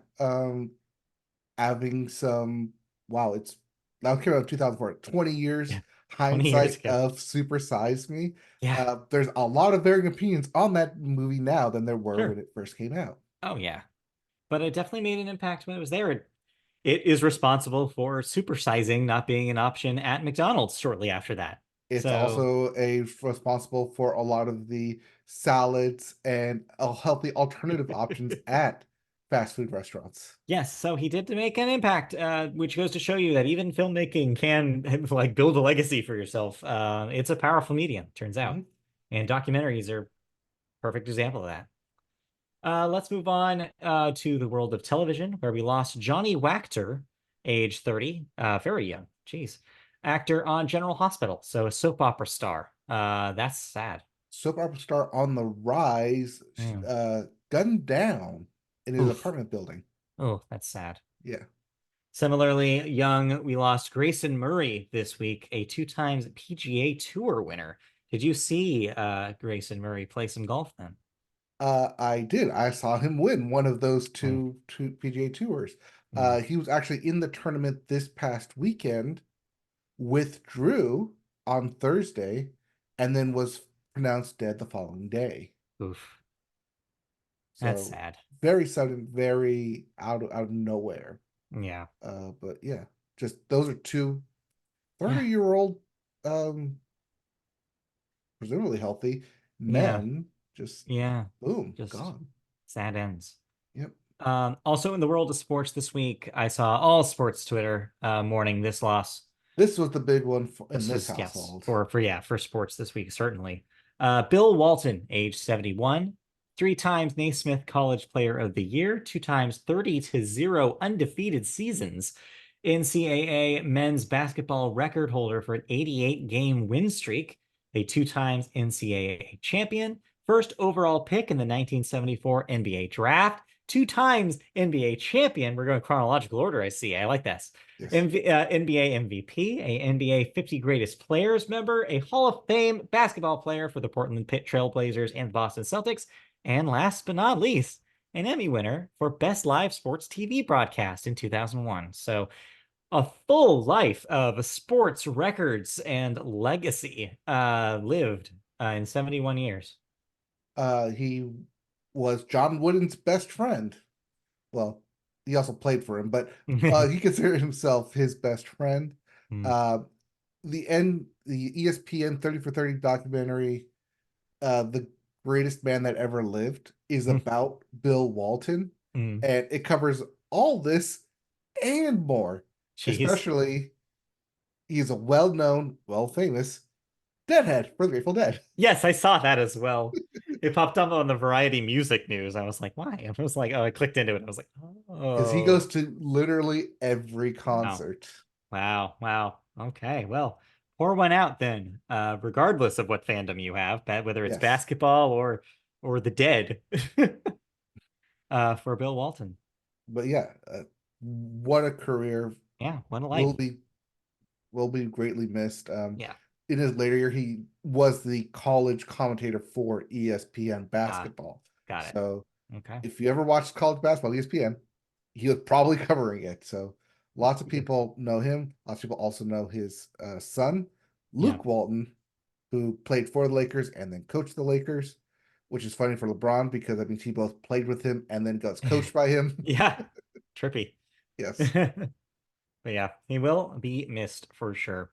Having some wow, it's That came out in 2004. 20 years Yeah, 20 years hindsight ago. of Super Size Me. Yeah, There's a lot of varying opinions on that movie now than there were when sure. it first came out. Oh yeah, but it definitely made an impact when it was there. It is responsible for supersizing not being an option at McDonald's shortly after that. It's So also responsible for a lot of the salads and healthy alternative options at fast food restaurants. yes, so he did make an impact, which goes to show you that even filmmaking can like build a legacy for yourself. It's a powerful medium, turns out, Mhm. and documentaries are a perfect example of that. Let's move on to the world of television, where we lost Johnny Wachter, age 30, very young, jeez, actor on General Hospital, so a soap opera star. That's sad. Soap opera star on the rise, Mm. gunned down in his Oof. apartment building. Oh, that's sad. Yeah. Similarly, young, we lost Grayson Murray this week, a two times PGA Tour winner. Did you see Grayson Murray play some golf then? I did. I saw him win one of those Mm, two PGA tours. mm. He was actually in the tournament this past weekend, withdrew on Thursday, and then was pronounced dead the following day. Oof, that's So sad. very sudden, very out of nowhere. Yeah, But yeah, just those are two yeah, 30-year-old, um, presumably healthy yeah, men, just yeah. boom, Just gone. sad ends. Yep. Also, in the world of sports this week, I saw all sports Twitter mourning this loss. This was the big one in This this was yes household. for sports this week certainly. Bill Walton, age 71, three times Naismith College Player of the Year, two times 30-0 undefeated seasons, NCAA men's basketball record holder for an 88 game win streak, a two times NCAA champion, first overall pick in the 1974 NBA draft, two times NBA champion. We're going chronological order, I see. I like this. Yes. NBA MVP, a NBA 50 Greatest Players member, a Hall of Fame basketball player for the Portland Trail Blazers and Boston Celtics, and last but not least, an Emmy winner for Best Live Sports TV Broadcast in 2001. So a full life of sports records and legacy lived in 71 years. He was John Wooden's best friend. Well, he also played for him, but he considered himself his best friend. Mm, Uh, the ESPN 30 for 30 documentary, The Greatest Man That Ever Lived, is mm, about Bill Walton, mm. and it covers all this and more. Jeez. Especially, he is a well-known, well-famous Deadhead for the Grateful Dead. Yes, I saw that as well. It popped up on the Variety Music News. I was like, why? I was like, oh, I clicked into it. I was like, Because he oh, goes to literally every wow. concert. Wow. Wow. Okay. Well, pour one out then, regardless of what fandom you have, whether it's Yes. basketball or the dead, for Bill Walton. But yeah, what a career. Yeah, what a life. Will be will be greatly missed. Yeah. In his later year, he was the college commentator for ESPN Ah, basketball. got it. So Okay. if you ever watched college basketball, ESPN, he was probably covering it. So lots of people know him. Lots of people also know his son, Yeah. Luke Walton, who played for the Lakers and then coached the Lakers, which is funny for LeBron because that means he both played with him and then got coached by him. Yeah. Trippy. Yes. But yeah, he will be missed for sure.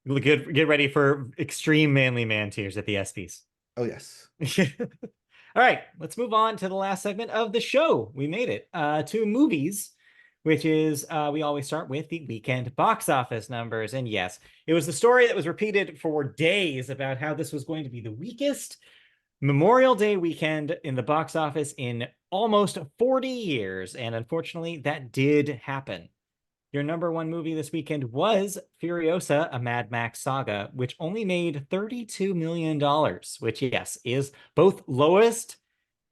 Get ready for extreme manly man tears at the ESPYs. Oh, yes. All right, let's move on to the last segment of the show. We made it to movies, which is we always start with the weekend box office numbers. And yes, it was the story that was repeated for days about how this was going to be the weakest Memorial Day weekend in the box office in almost 40 years. And unfortunately, that did happen. Your number one movie this weekend was Furiosa, a Mad Max Saga, which only made $32 million, which, yes, is both lowest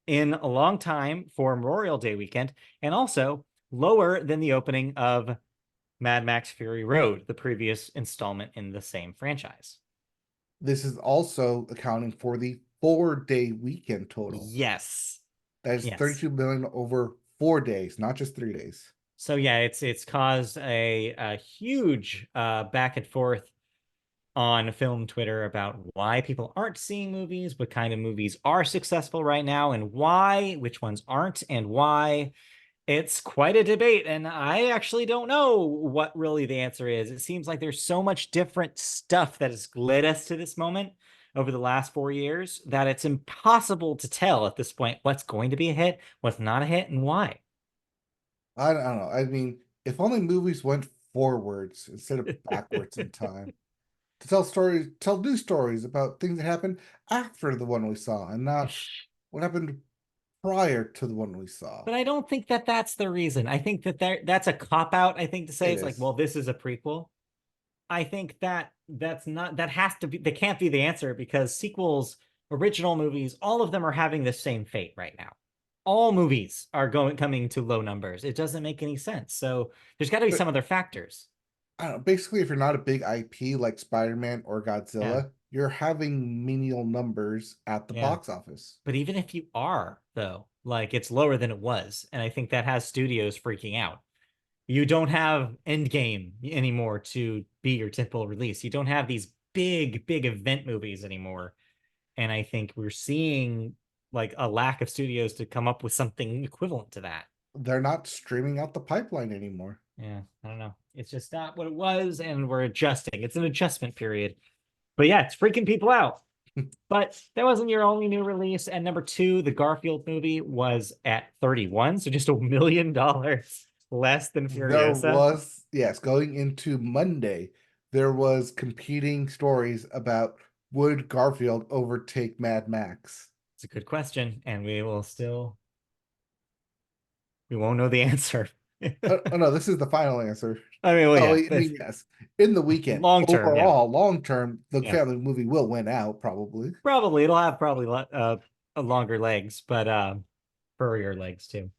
in a long time for Memorial Day weekend and also lower than the opening of Mad Max Fury Road, the previous installment in the same franchise. This is also accounting for the 4-day weekend total. Yes. That is Yes. 32 million over 4 days, not just 3 days. So yeah, it's caused a huge back and forth on film Twitter about why people aren't seeing movies, what kind of movies are successful right now, and why, which ones aren't, and why. It's quite a debate, and I actually don't know what really the answer is. It seems like there's so much different stuff that has led us to this moment over the last 4 years that it's impossible to tell at this point what's going to be a hit, what's not a hit, and why. I don't know. I mean, if only movies went forwards instead of backwards in time to tell stories, tell new stories about things that happened after the one we saw, and not what happened prior to the one we saw. But I don't think that that's the reason. I think that that's a cop out. I think to say It it's like, is. well, this is a prequel. I think that that's not that has to be that can't be the answer because sequels, original movies, all of them are having the same fate right now. All movies are going coming to low numbers. It doesn't make any sense. So there's got to be But some other factors. I don't know, basically, if you're not a big IP like Spider-Man or Yeah, Godzilla, you're having menial numbers at the yeah. box office. But even if you are, though, like it's lower than it was, and I think that has studios freaking out. You don't have Endgame anymore to be your typical release. You don't have these big event movies anymore. And I think we're seeing like a lack of studios to come up with something equivalent to that. They're not streaming out the pipeline anymore. Yeah, I don't know. It's just not what it was, and we're adjusting. It's an adjustment period. But yeah, it's freaking people out. But that wasn't your only new release. And number two, the Garfield movie was at 31, so just $1 million less than There Furiosa. was, yes, going into Monday, there was competing stories about would Garfield overtake Mad Max? It's a good question, and we won't know the answer. Oh, no, this is the final answer. I mean, well, Oh, yeah, I that's mean, yes. In the weekend, long term, yeah, overall, long term, the yeah. family movie will win out, probably. Probably it'll have probably longer legs, but furrier legs too.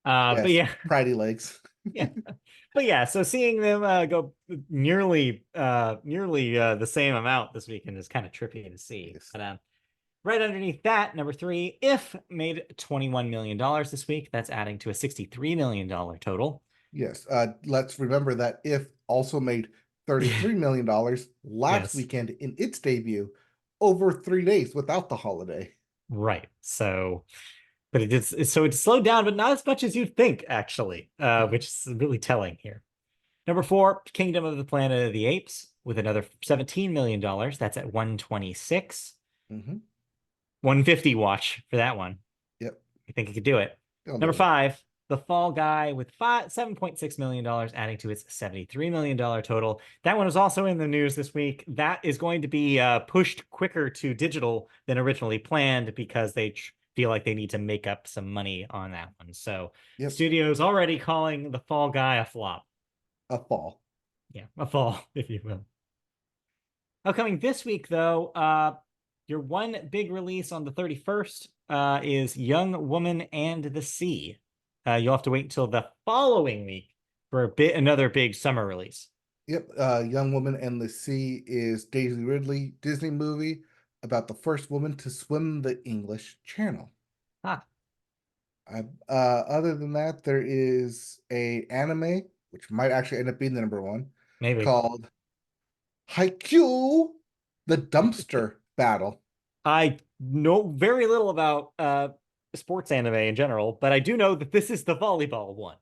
But Yes, yeah, Pridey legs. yeah, but yeah. So seeing them go nearly the same amount this weekend is kind of trippy to see. Yes. But right underneath that, number three, If made $21 million this week. That's adding to a $63 million total. Yes. Let's remember that If also made $33 million last Yes, weekend in its debut over 3 days without the holiday. right. So, but it did so it slowed down, but not as much as you'd think, actually, which is really telling here. Number four, Kingdom of the Planet of the Apes with another $17 million. That's at 126. Mm-hmm. 150 watch for that one. Yep. I think it could do it. They'll Number do it. five, The Fall Guy with $7.6 million, adding to its $73 million total. That one was also in the news this week. That is going to be pushed quicker to digital than originally planned because they feel like they need to make up some money on that one. So, Yep. studios already calling The Fall Guy a flop. A fall. Yeah, a fall, if you will. Coming this week, though, your one big release on the 31st is Young Woman and the Sea. You'll have to wait until the following week for another big summer release. Yep. Young Woman and the Sea is Daisy Ridley Disney movie about the first woman to swim the English Channel. Ah, Other than that, there is a anime which might actually end up being the number one maybe. called Haikyuu, the Dumpster Battle. I know very little about sports anime in general, but I do know that this is the volleyball one.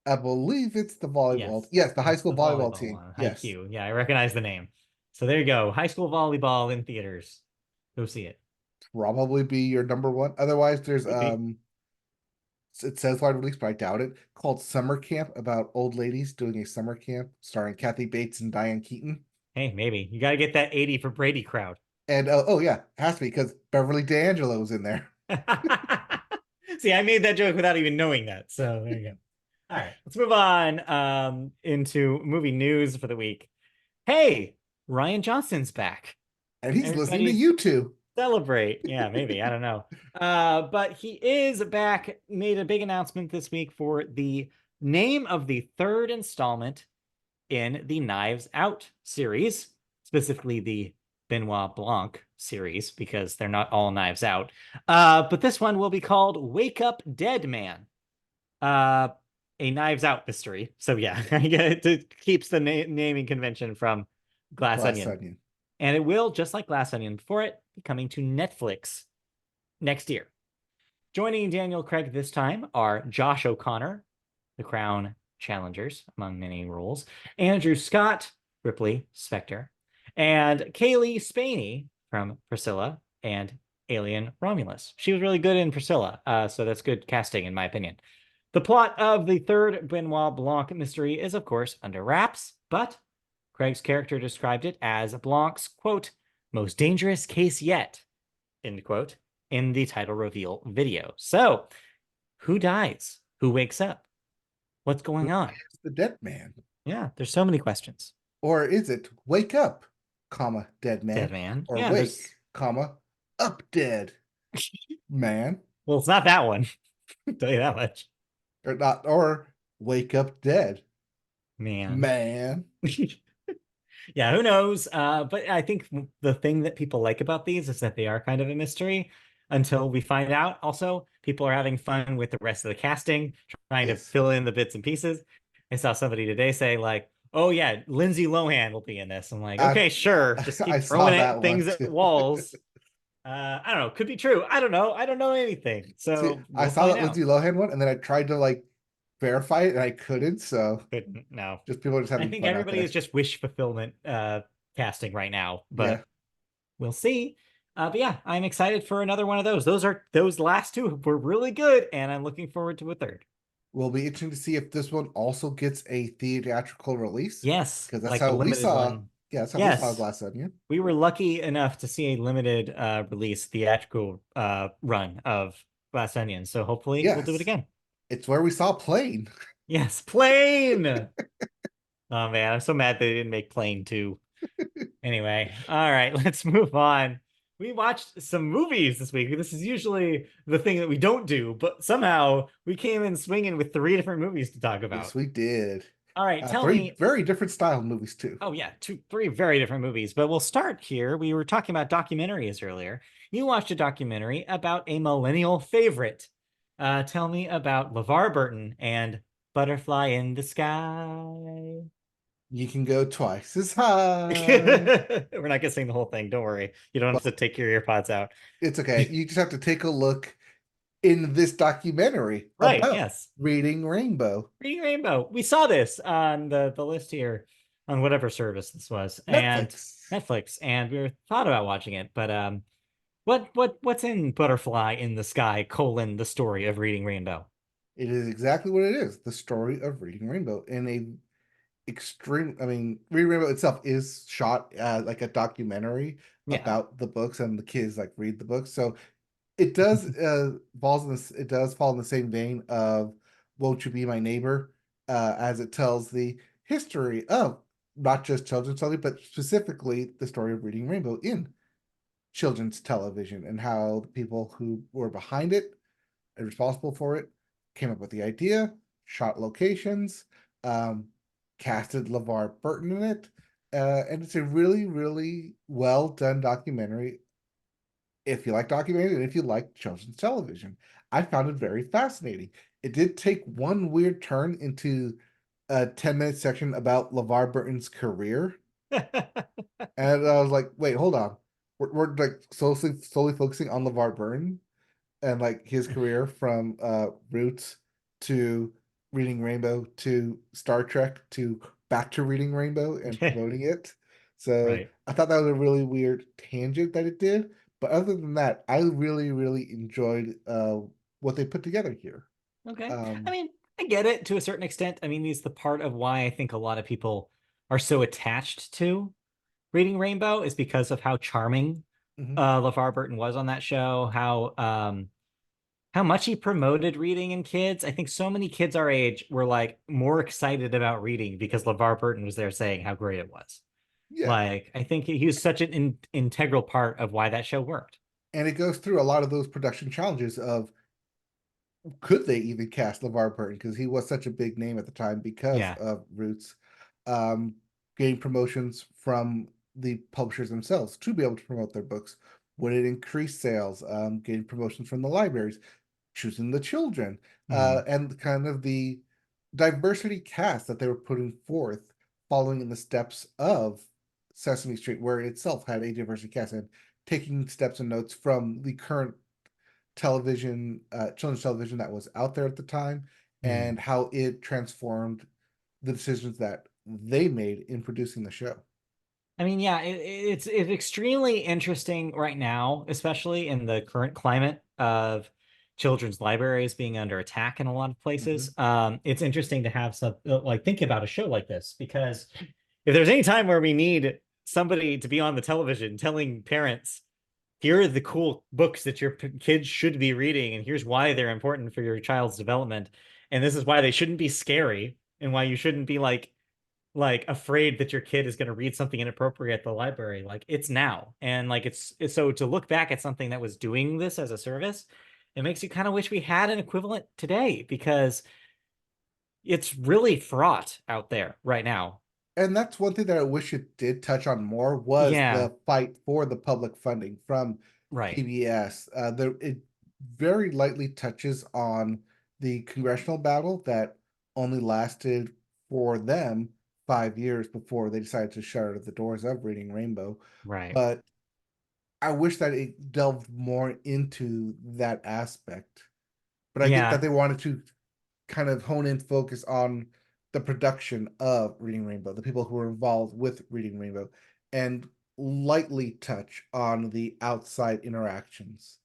I believe it's the volleyball. Yes, Yes, the high it's school the volleyball volleyball team. one. Yes, Haikyuu. Yeah, I recognize the name. So there you go. High school volleyball in theaters. Go see it. probably be your number one. Otherwise, there's Maybe. it says wide release, but I doubt it. Called Summer Camp about old ladies doing a summer camp starring Kathy Bates and Diane Keaton. Hey, maybe. You got to get that 80 for Brady crowd. And oh yeah, has to be because Beverly D'Angelo was in there. See, I made that joke without even knowing that. So there you go. All right, let's move on into movie news for the week. Hey, Ryan Johnson's back. And he's listening to Everybody you two. celebrate. Yeah, maybe. I don't know. But he is back, made a big announcement this week for the name of the third installment in the Knives Out series, specifically the Benoit Blanc series, because they're not all Knives Out. But this one will be called Wake Up Dead Man. Uh, a Knives Out mystery. So yeah, it keeps the naming convention from Glass Glass Onion. Onion. And it will, just like Glass Onion before it, be coming to Netflix next year. Joining Daniel Craig this time are Josh O'Connor, the Crown challengers, among many roles, Andrew Scott, Ripley, Spectre, and Kaylee Spaney from Priscilla and Alien Romulus. She was really good in Priscilla, so that's good casting, in my opinion. The plot of the third Benoit Blanc mystery is, of course, under wraps, but Craig's character described it as Blanc's, quote, most dangerous case yet, end quote, in the title reveal video. So, who dies? Who wakes up? What's Who going on? is the dead man? Yeah, there's so many questions. Or is it wake up, comma, dead Dead man? man. Or Yeah, there's. wake, comma, up dead man? Well, it's not that one. I'll tell you that much. Or not, or wake up dead Man. man. Yeah, who knows? But I think the thing that people like about these is that they are kind of a mystery until we find out. Also, people are having fun with the rest of the casting, trying to Yes. fill in the bits and pieces. I saw somebody today say, like, oh, yeah, Lindsay Lohan will be in this. I'm like, I okay, sure. Just I keep saw throwing that one things at too. walls. I don't know. Could be true. I don't know. I don't know anything. See, So I we'll saw find that out. Lindsay Lohan one, and then I tried to like verify it, and I couldn't. So But no. just people are just I having think fun out everybody there. is just wish fulfillment casting right now, Yeah, but we'll see. But yeah, I'm excited for another one of those. Those last two were really good, and I'm looking forward to a third. will be interesting to see if this one also gets a theatrical release Yes, because that's like a how we limited saw. one. Yeah, that's how we saw Yes, Glass Onion. we were lucky enough to see a limited release theatrical run of Glass Onion. So hopefully we'll do it Yes, again. it's where we saw Plane. Yes, Plane. Oh man, I'm so mad they didn't make Plane 2. Anyway, all right, let's move on. We watched some movies this week. This is usually the thing that we don't do, but somehow we came in swinging with three different movies to talk Yes, about. we did. All right, tell Three me. very different style movies too. Oh yeah, three very different movies, but we'll start here. We were talking about documentaries earlier. You watched a documentary about a millennial favorite. Tell me about LeVar Burton and Butterfly in the Sky. You can go twice as high. We're not gonna sing the whole thing. Don't worry. You don't have to Well, take your earpods out. it's okay. You just have to take a look in this documentary Right, about yes. reading Rainbow. Reading Rainbow. We saw this on the list here on whatever service this was, and Netflix. Netflix, and we were thought about watching it, but what's in Butterfly in the Sky, colon, the story of Reading Rainbow? It is exactly what it is. The story of reading Rainbow in a extreme. I mean, reading Rainbow itself is shot like a documentary Yeah. about the books and the kids like read the books. So it does falls in this. It does fall in the same vein of "Won't You Be My Neighbor," as it tells the history of not just children's television, but specifically the story of reading Rainbow in children's television and how the people who were behind it and responsible for it came up with the idea, shot locations, um, casted LeVar Burton in it, and it's a really, really well done documentary if you like documentaries and if you like children's television. I found it very fascinating. It did take one weird turn into a 10-minute section about LeVar Burton's career. And I was like, wait, hold on. We're like solely focusing on LeVar Burton and like his career from Roots to Reading Rainbow to Star Trek to back to Reading Rainbow and promoting it. So Right. I thought that was a really weird tangent that it did. But other than that, I really, really enjoyed what they put together here. Okay. I Um, mean, I get it to a certain extent. I mean, it's the part of why I think a lot of people are so attached to Reading Rainbow is because of how charming mhm. LeVar Burton was on that show, how much he promoted reading in kids. I think so many kids our age were like more excited about reading because LeVar Burton was there saying how great it was. Yeah. Like, I think he was such an integral part of why that show worked. And it goes through a lot of those production challenges of could they even cast LeVar Burton because he was such a big name at the time because Yeah. of Roots, um, getting promotions from the publishers themselves to be able to promote their books. Would it increase sales? Getting promotions from the libraries, choosing the children, Mm. and kind of the diversity cast that they were putting forth, following in the steps of Sesame Street, where it itself had a diversity cast, and taking steps and notes from the current television, children's television that was out there at the time, Hmm. and how it transformed the decisions that they made in producing the show. I mean, yeah, it's extremely interesting right now, especially in the current climate of children's libraries being under attack in a lot of Mm-hmm. places. It's interesting to have some like think about a show like this because if there's any time where we need somebody to be on the television telling parents, here are the cool books that your kids should be reading, and here's why they're important for your child's development, and this is why they shouldn't be scary, and why you shouldn't be like afraid that your kid is going to read something inappropriate at the library. Like it's now, and like it's so to look back at something that was doing this as a service, it makes you kind of wish we had an equivalent today because it's really fraught out there right now. And that's one thing that I wish it did touch on more, was Yeah, the fight for the public funding from right, PBS. It very lightly touches on the congressional battle that only lasted for them 5 years before they decided to shut the doors of Reading Rainbow. right. But I wish that it delved more into that aspect. But I get that Yeah, they wanted to kind of hone in focus on the production of Reading Rainbow, the people who were involved with Reading Rainbow, and lightly touch on the outside interactions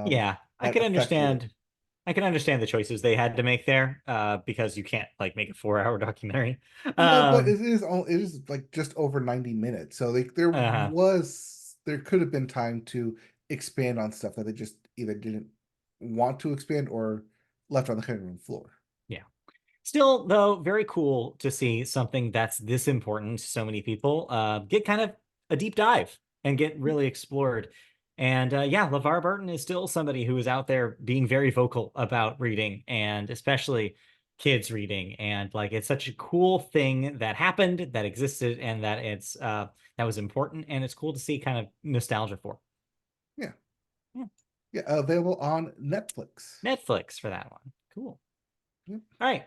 yeah. I that can affected it. understand. I can understand the choices they had to make there, because you can't like make a 4 hour documentary. No, but Um, it is like just over 90 minutes. So like uh, there could have been time to expand on stuff that they just either didn't want to expand or left on the cutting room floor. yeah. Still, though, very cool to see something that's this important to so many people get kind of a deep dive and get really explored. And yeah, LeVar Burton is still somebody who is out there being very vocal about reading and especially kids reading. And like, it's such a cool thing that happened, that existed, and that that was important. And it's cool to see kind of nostalgia for. Yeah. Yeah. Yeah, available on Netflix. Netflix for that one. Cool. Yep. All right.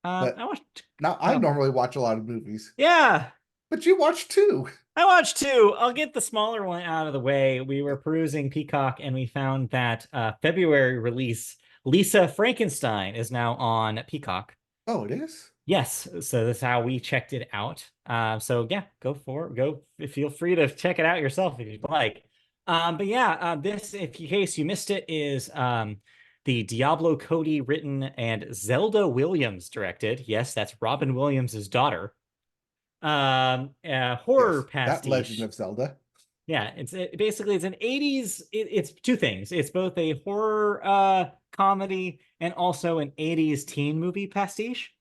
But I watched, now I oh, normally watch a lot of movies, yeah. but you watch two. I watched two. I'll get the smaller one out of the way. We were perusing Peacock and we found that February release Lisa Frankenstein is now on Peacock. Oh, it is? Yes, so that's how we checked it out. So yeah, go. Feel free to check it out yourself if you'd like. But yeah, this, if in case you missed it, is the Diablo Cody written and Zelda Williams directed. Yes, that's Robin Williams' daughter. Horror Yes, that Legend pastiche. of Zelda. Yeah, basically it's an 80s, it's two things. It's both a horror comedy and also an 80s teen movie pastiche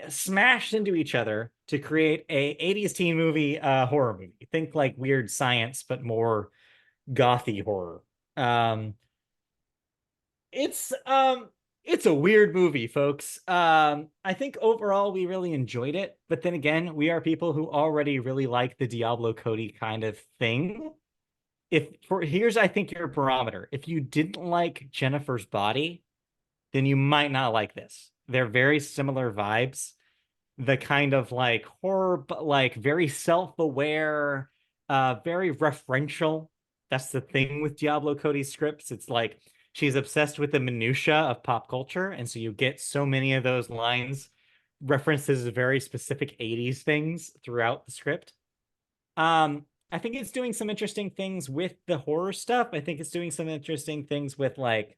smashed into each other to create a 80s teen movie horror movie. Think like Weird Science but more gothy horror. Um it's um it's a weird movie, folks. I think overall we really enjoyed it, but then again, we are people who already really like the Diablo Cody kind of thing. If for here's I think your barometer. If you didn't like Jennifer's Body, then you might not like this. They're very similar vibes. The kind of like horror, but like very self-aware, very referential. That's the thing with Diablo Cody's scripts. It's like she's obsessed with the minutia of pop culture, and so you get so many of those lines, references to very specific 80s things throughout the script. I think it's doing some interesting things with the horror stuff. I think it's doing some interesting things with like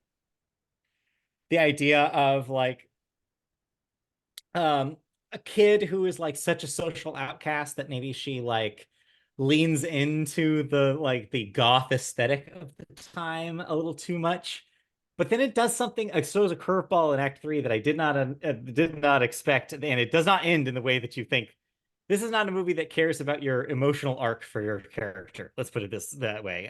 the idea of like um a kid who is like such a social outcast that maybe she like leans into the like the goth aesthetic of the time a little too much. But then it does something, it throws a curveball in Act Three that I did not expect, and it does not end in the way that you think. This is not a movie that cares about your emotional arc for your character. Let's put it that way.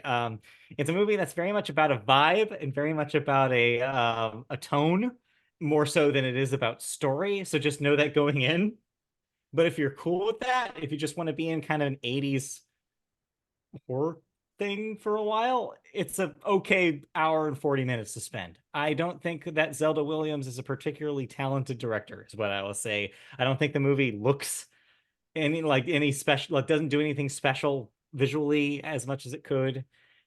It's a movie that's very much about a vibe and very much about a tone more so than it is about story. So just know that going in. But if you're cool with that, if you just want to be in kind of an 80s horror thing for a while, it's a okay hour and 40 minutes to spend. I don't think that Zelda Williams is a particularly talented director, is what I will say. I don't think the movie looks any special, like doesn't do anything special visually as much as it could.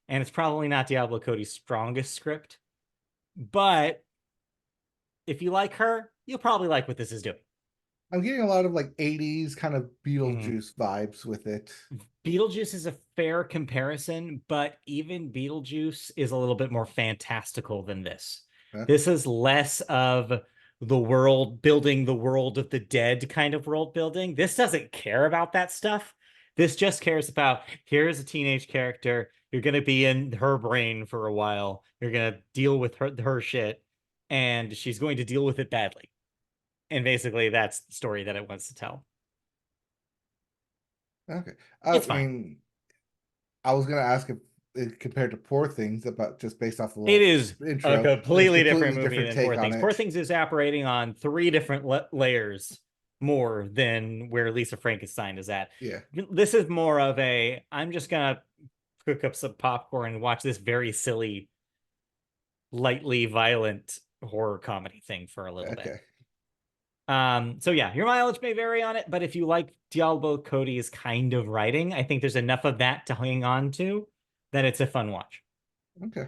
And it's probably not Diablo Cody's strongest script. But if you like her, you'll probably like what this is doing. I'm getting a lot of like 80s kind of Mhm. Beetlejuice vibes with it. Beetlejuice is a fair comparison, but even Beetlejuice is a little bit more fantastical than this. Okay. This is less of the world building, the world of the dead kind of world building. This doesn't care about that stuff. This just cares about here's a teenage character. You're going to be in her brain for a while. You're going to deal with her shit, and she's going to deal with it badly. And basically, that's the story that it wants to tell. Okay. It's I fine. mean, I was gonna ask if it compared to Poor Things, about just based off the It little is a intro, but it's completely different completely movie different than Poor take on Things. Poor it. Things is operating on three different layers more than where Lisa Frankenstein is at. Yeah. This is more of a I'm just gonna cook up some popcorn and watch this very silly, lightly violent horror comedy thing for a little bit. Okay. So yeah, your mileage may vary on it, but if you like Diablo Cody's kind of writing, I think there's enough of that to hang on to that it's a fun watch. Okay.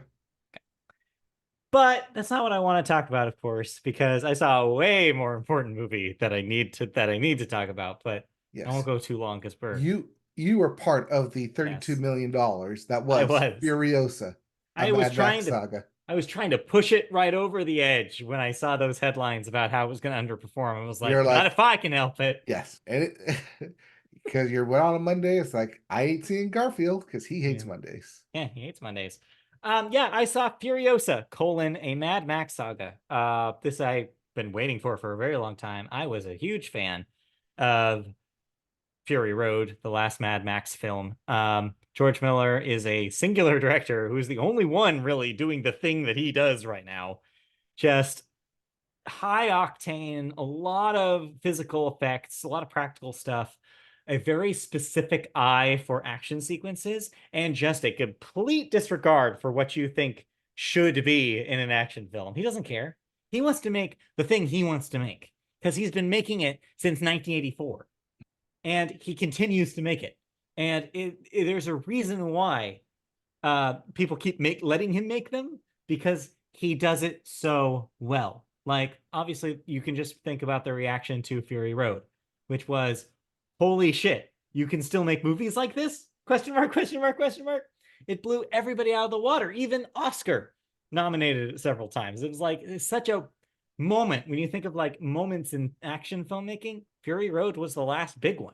But that's not what I want to talk about, of course, because I saw a way more important movie that I need to talk about. But I won't Yes. go too long because we're You were part of the $32 yes, million that I was was. Furiosa, a I was Mad trying Max to saga. I was trying to push it right over the edge when I saw those headlines about how it was going to underperform. I was You're like, not like, if I can help it. yes. And it because you're went on a Monday, it's like I ain't seeing Garfield because he hates Yeah, Mondays. yeah, he hates Mondays. Yeah, I saw Furiosa: a Mad Max Saga. This I've been waiting for a very long time. I was a huge fan of Fury Road, the last Mad Max film. George Miller is a singular director who's the only one really doing the thing that he does right now. Just high octane, a lot of physical effects, a lot of practical stuff, a very specific eye for action sequences, and just a complete disregard for what you think should be in an action film. He doesn't care. He wants to make the thing he wants to make because he's been making it since 1984 and he continues to make it. And there's a reason why people keep letting him make them because he does it so well. Like, obviously, you can just think about the reaction to Fury Road, which was, "Holy shit, you can still make movies like this?" Question mark, question mark, question mark. It blew everybody out of the water. Even Oscar nominated it several times. It was like it's such a moment when you think of like moments in action filmmaking. Fury Road was the last big one.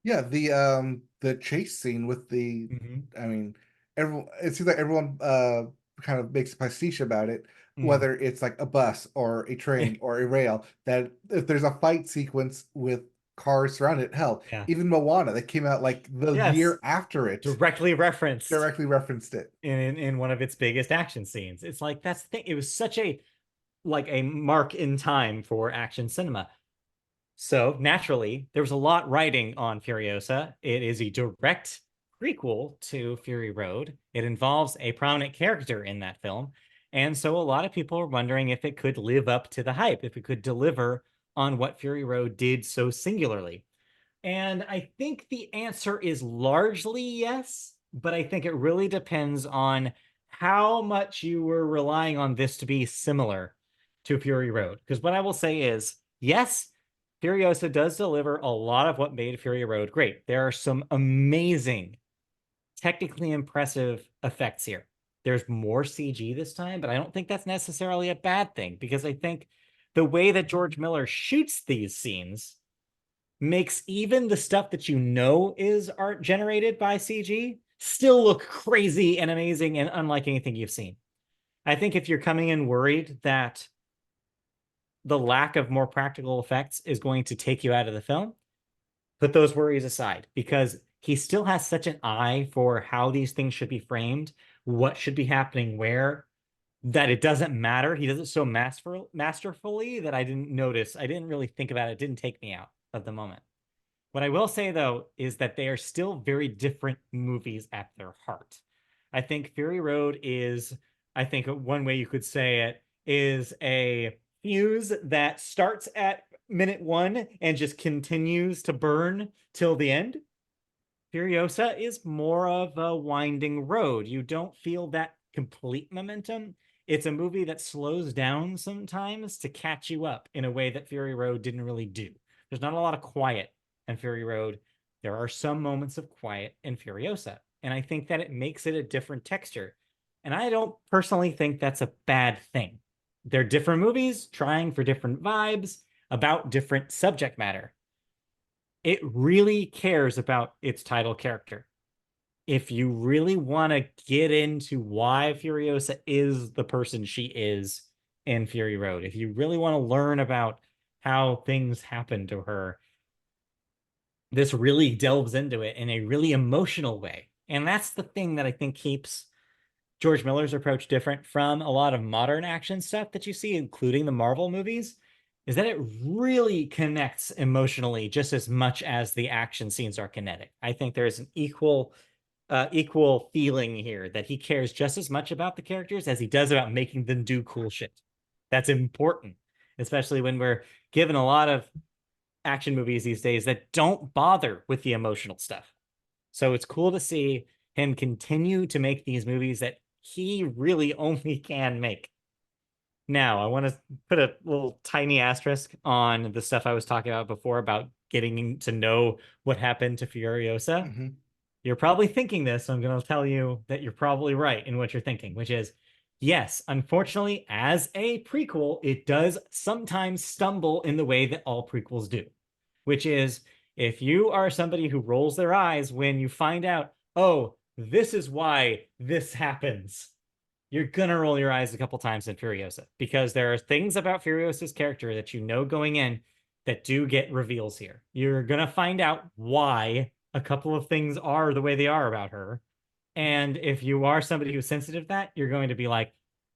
Yeah, the chase scene with the Mm-hmm. I mean, everyone it seems like everyone kind of makes a pastiche about it, Mm-hmm. whether it's like a bus or a train or a rail, that if there's a fight sequence with cars surrounded it, hell, Yeah. even Moana that came out like the Yes. year after it Directly referenced directly referenced it. in one of its biggest action scenes. It's like that's the thing. It was such a like a mark in time for action cinema. So naturally, there was a lot riding on Furiosa. It is a direct prequel to Fury Road. It involves a prominent character in that film. And so a lot of people are wondering if it could live up to the hype, if it could deliver on what Fury Road did so singularly. And I think the answer is largely yes, but I think it really depends on how much you were relying on this to be similar to Fury Road. Because what I will say is, yes, Furiosa does deliver a lot of what made Fury Road great. There are some amazing, technically impressive effects here. There's more CG this time, but I don't think that's necessarily a bad thing because I think the way that George Miller shoots these scenes makes even the stuff that you know is art generated by CG still look crazy and amazing and unlike anything you've seen. I think if you're coming in worried that the lack of more practical effects is going to take you out of the film, put those worries aside because he still has such an eye for how these things should be framed, what should be happening where, that it doesn't matter. He does it so masterfully that I didn't notice. I didn't really think about it. It didn't take me out of the moment. What I will say though is that they are still very different movies at their heart. I think Fury Road is, I think one way you could say it is a fuse that starts at minute one and just continues to burn till the end. Furiosa is more of a winding road. You don't feel that complete momentum. It's a movie that slows down sometimes to catch you up in a way that Fury Road didn't really do. There's not a lot of quiet in Fury Road. There are some moments of quiet in Furiosa, and I think that it makes it a different texture. And I don't personally think that's a bad thing. They're different movies trying for different vibes about different subject matter. It really cares about its title character. If you really want to get into why Furiosa is the person she is in Fury Road, if you really want to learn about how things happen to her, this really delves into it in a really emotional way. And that's the thing that I think keeps George Miller's approach different from a lot of modern action stuff that you see, including the Marvel movies, is that it really connects emotionally just as much as the action scenes are kinetic. I think there's an equal feeling here that he cares just as much about the characters as he does about making them do cool shit. That's important, especially when we're given a lot of action movies these days that don't bother with the emotional stuff. So it's cool to see him continue to make these movies that he really only can make. Now, I want to put a little tiny asterisk on the stuff I was talking about before about getting to know what happened to Furiosa. Mm-hmm. You're probably thinking this, so I'm going to tell you that you're probably right in what you're thinking, which is yes, unfortunately, as a prequel, it does sometimes stumble in the way that all prequels do, which is if you are somebody who rolls their eyes when you find out, oh, this is why this happens, you're gonna roll your eyes a couple times in Furiosa because there are things about Furiosa's character that you know going in that do get reveals here. You're gonna find out why a couple of things are the way they are about her. And if you are somebody who's sensitive to that, you're going to be like,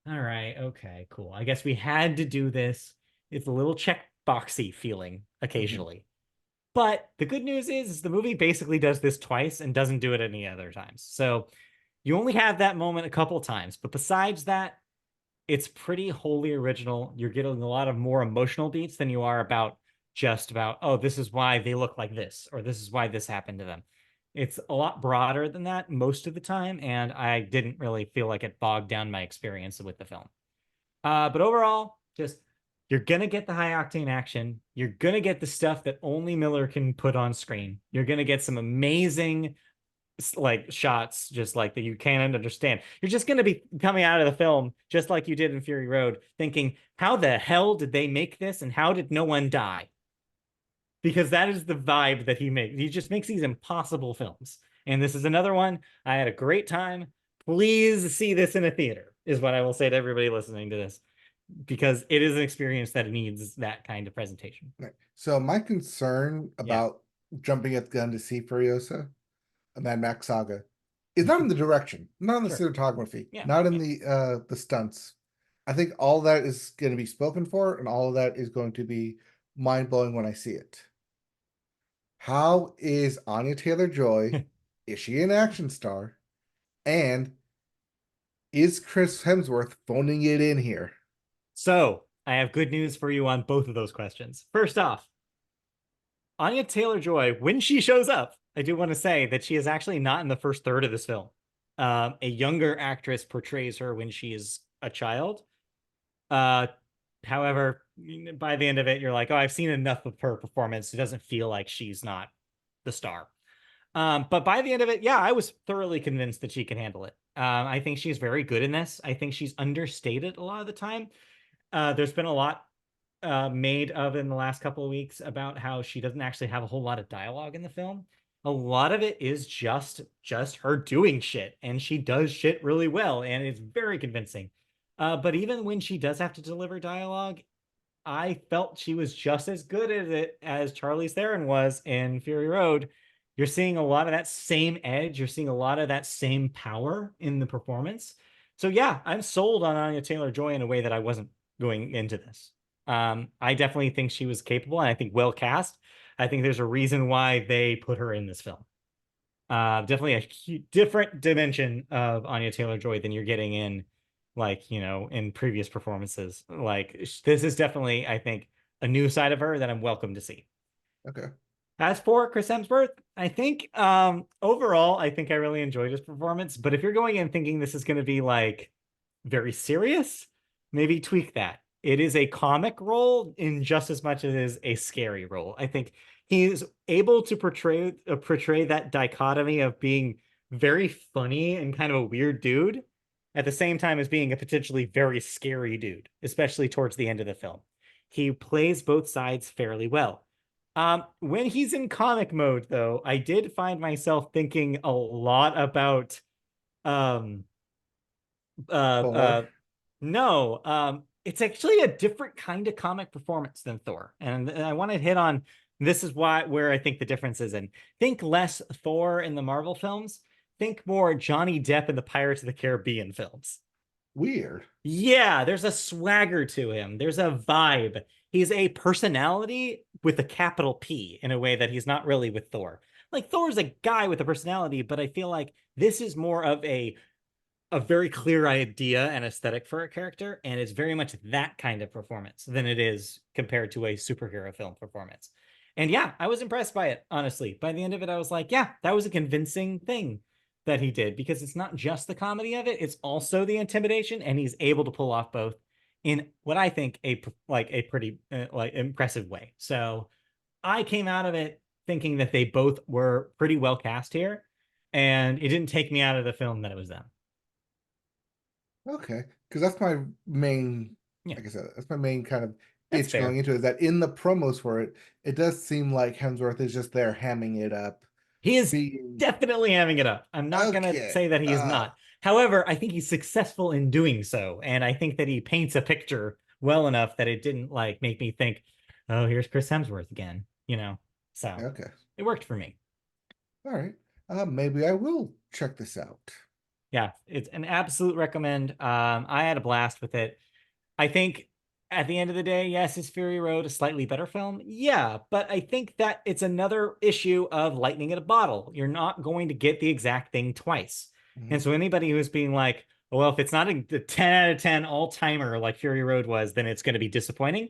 all right, okay, cool. I guess we had to do this. It's a little checkboxy feeling Mm-hmm. occasionally. But the good news is the movie basically does this twice and doesn't do it any other times. So you only have that moment a couple times. But besides that, it's pretty wholly original. You're getting a lot of more emotional beats than you are about just about, oh, this is why they look like this, or this is why this happened to them. It's a lot broader than that most of the time, and I didn't really feel like it bogged down my experience with the film. But overall, just you're gonna get the high octane action. You're gonna get the stuff that only Miller can put on screen. You're gonna get some amazing like shots just like that you can't understand. You're just going to be coming out of the film just like you did in Fury Road thinking, how the hell did they make this and how did no one die? Because that is the vibe that he makes. He just makes these impossible films. And this is another one. I had a great time. Please see this in a theater, is what I will say to everybody listening to this, because it is an experience that needs that kind of presentation. Right. So my concern Yeah, about jumping at the gun to see Furiosa, a Mad Max Saga, is not in the direction, not in the sure. cinematography, Yeah, not in yeah. the stunts. I think all that is going to be spoken for, and all of that is going to be mind blowing when I see it. How is Anya Taylor Joy? Is she an action star? And is Chris Hemsworth phoning it in here? So I have good news for you on both of those questions. First off, Anya Taylor Joy, when she shows up, I do want to say that she is actually not in the first third of this film. A younger actress portrays her when she is a child. Uh, However, by the end of it, you're like, oh, I've seen enough of her performance. It doesn't feel like she's not the star. But by the end of it, yeah, I was thoroughly convinced that she can handle it. I think she's very good in this. I think she's understated a lot of the time. There's been a lot made of in the last couple of weeks about how she doesn't actually have a whole lot of dialogue in the film. A lot of it is just her doing shit, and she does shit really well, and it's very convincing. But even when she does have to deliver dialogue, I felt she was just as good at it as Charlize Theron was in Fury Road. You're seeing a lot of that same edge. You're seeing a lot of that same power in the performance. So yeah, I'm sold on Anya Taylor-Joy in a way that I wasn't going into this. I definitely think she was capable and I think well cast. I think there's a reason why they put her in this film. Definitely a different dimension of Anya Taylor-Joy than you're getting in, like, in previous performances. Like, this is definitely, I think, a new side of her that I'm welcome to see. Okay. As for Chris Hemsworth, I think overall, I think I really enjoyed his performance. But if you're going in thinking this is going to be like very serious, maybe tweak that. It is a comic role in just as much as it is a scary role. I think he's able to portray that dichotomy of being very funny and kind of a weird dude at the same time as being a potentially very scary dude, especially towards the end of the film. He plays both sides fairly well. When he's in comic mode, though, I did find myself thinking a lot about um uh Thor. no, it's actually a different kind of comic performance than Thor. And I want to hit on this is where I think the difference is in. Think less Thor in the Marvel films, think more Johnny Depp in the Pirates of the Caribbean films. Weird. Yeah, there's a swagger to him. There's a vibe. He's a personality with a capital P in a way that he's not really with Thor. Like Thor's a guy with a personality, but I feel like this is more of a very clear idea and aesthetic for a character, and it's very much that kind of performance than it is compared to a superhero film performance. And yeah, I was impressed by it, honestly. By the end of it, I was like, yeah, that was a convincing thing that he did because it's not just the comedy of it, it's also the intimidation, and he's able to pull off both in what I think a pretty like impressive way. So I came out of it thinking that they both were pretty well cast here, and it didn't take me out of the film that it was them. Okay. Because that's my main, Yeah, like I said, that's my main kind of that's itch going fair. into it, is that in the promos for it, it does seem like Hemsworth is just there hamming it up, He is being definitely having it up. I'm not going to okay. say that he is not. However, I think he's successful in doing so. And I think that he paints a picture well enough that it didn't like make me think, oh, here's Chris Hemsworth again, So Okay. it worked for me. All right. Maybe I will check this out. Yeah, it's an absolute recommend. I had a blast with it. I think at the end of the day, yes, is Fury Road a slightly better film? Yeah, but I think that it's another issue of lightning in a bottle. You're not going to get the exact thing twice. And Mhm. so anybody who's being like, well, if it's not a 10 out of 10 all timer like Fury Road was, then it's going to be disappointing.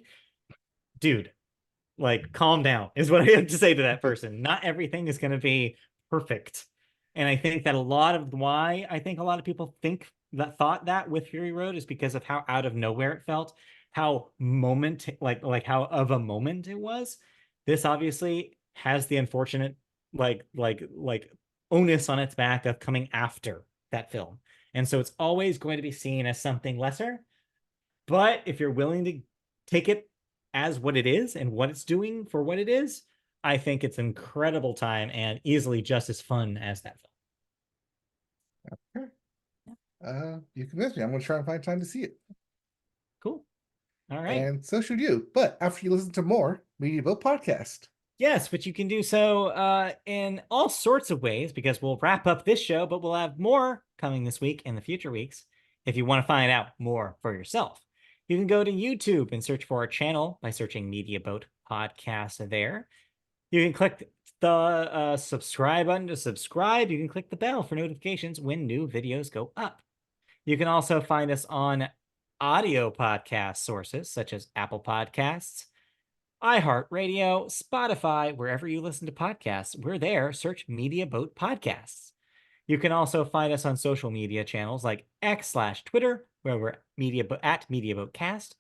Dude, like, calm down, is what I have to say to that person. Not everything is going to be perfect. And I think that a lot of why I think a lot of people thought that with Fury Road is because of how out of nowhere it felt, how how of a moment it was. This obviously has the unfortunate onus on its back of coming after that film. And so it's always going to be seen as something lesser. But if you're willing to take it as what it is and what it's doing for what it is, I think it's an incredible time and easily just as fun as that film. Okay. You convinced me. I'm going to try and find time to see it. Cool. All right. And so should you. But after you listen to more Media Boat Podcast. Yes, but you can do so in all sorts of ways because we'll wrap up this show, but we'll have more coming this week and the future weeks if you want to find out more for yourself. You can go to YouTube and search for our channel by searching Media Boat Podcast there. You can click the subscribe button to subscribe. You can click the bell for notifications when new videos go up. You can also find us on audio podcast sources such as Apple Podcasts, iHeartRadio, Spotify, wherever you listen to podcasts. We're there. Search Media Boat Podcasts. You can also find us on social media channels like X/Twitter, where we're at MediaBoatCast,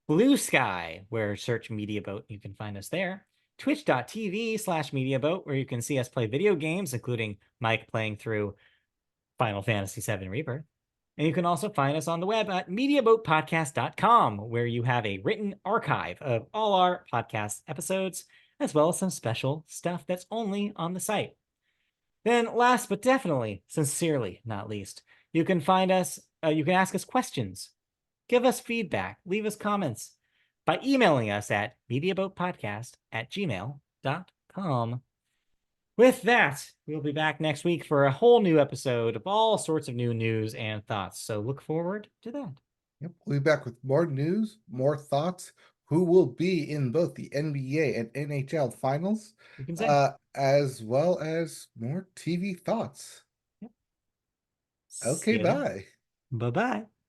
Blue Sky, where search MediaBoat, you can find us there, Twitch.tv/MediaBoat, where you can see us play video games, including Mike playing through Final Fantasy VII Rebirth. And you can also find us on the web at MediaBoatPodcast.com, where you have a written archive of all our podcast episodes, as well as some special stuff that's only on the site. Then, last but definitely, sincerely not least, you can find us, you can ask us questions, give us feedback, leave us comments by emailing us at mediaboatpodcast@gmail.com. With that, we'll be back next week for a whole new episode of all sorts of new news and thoughts. So look forward to that. Yep. We'll be back with more news, more thoughts. who will be in both the NBA and NHL finals, You can say. as well as more TV thoughts. Yep. See Okay, you then. bye. Bye bye.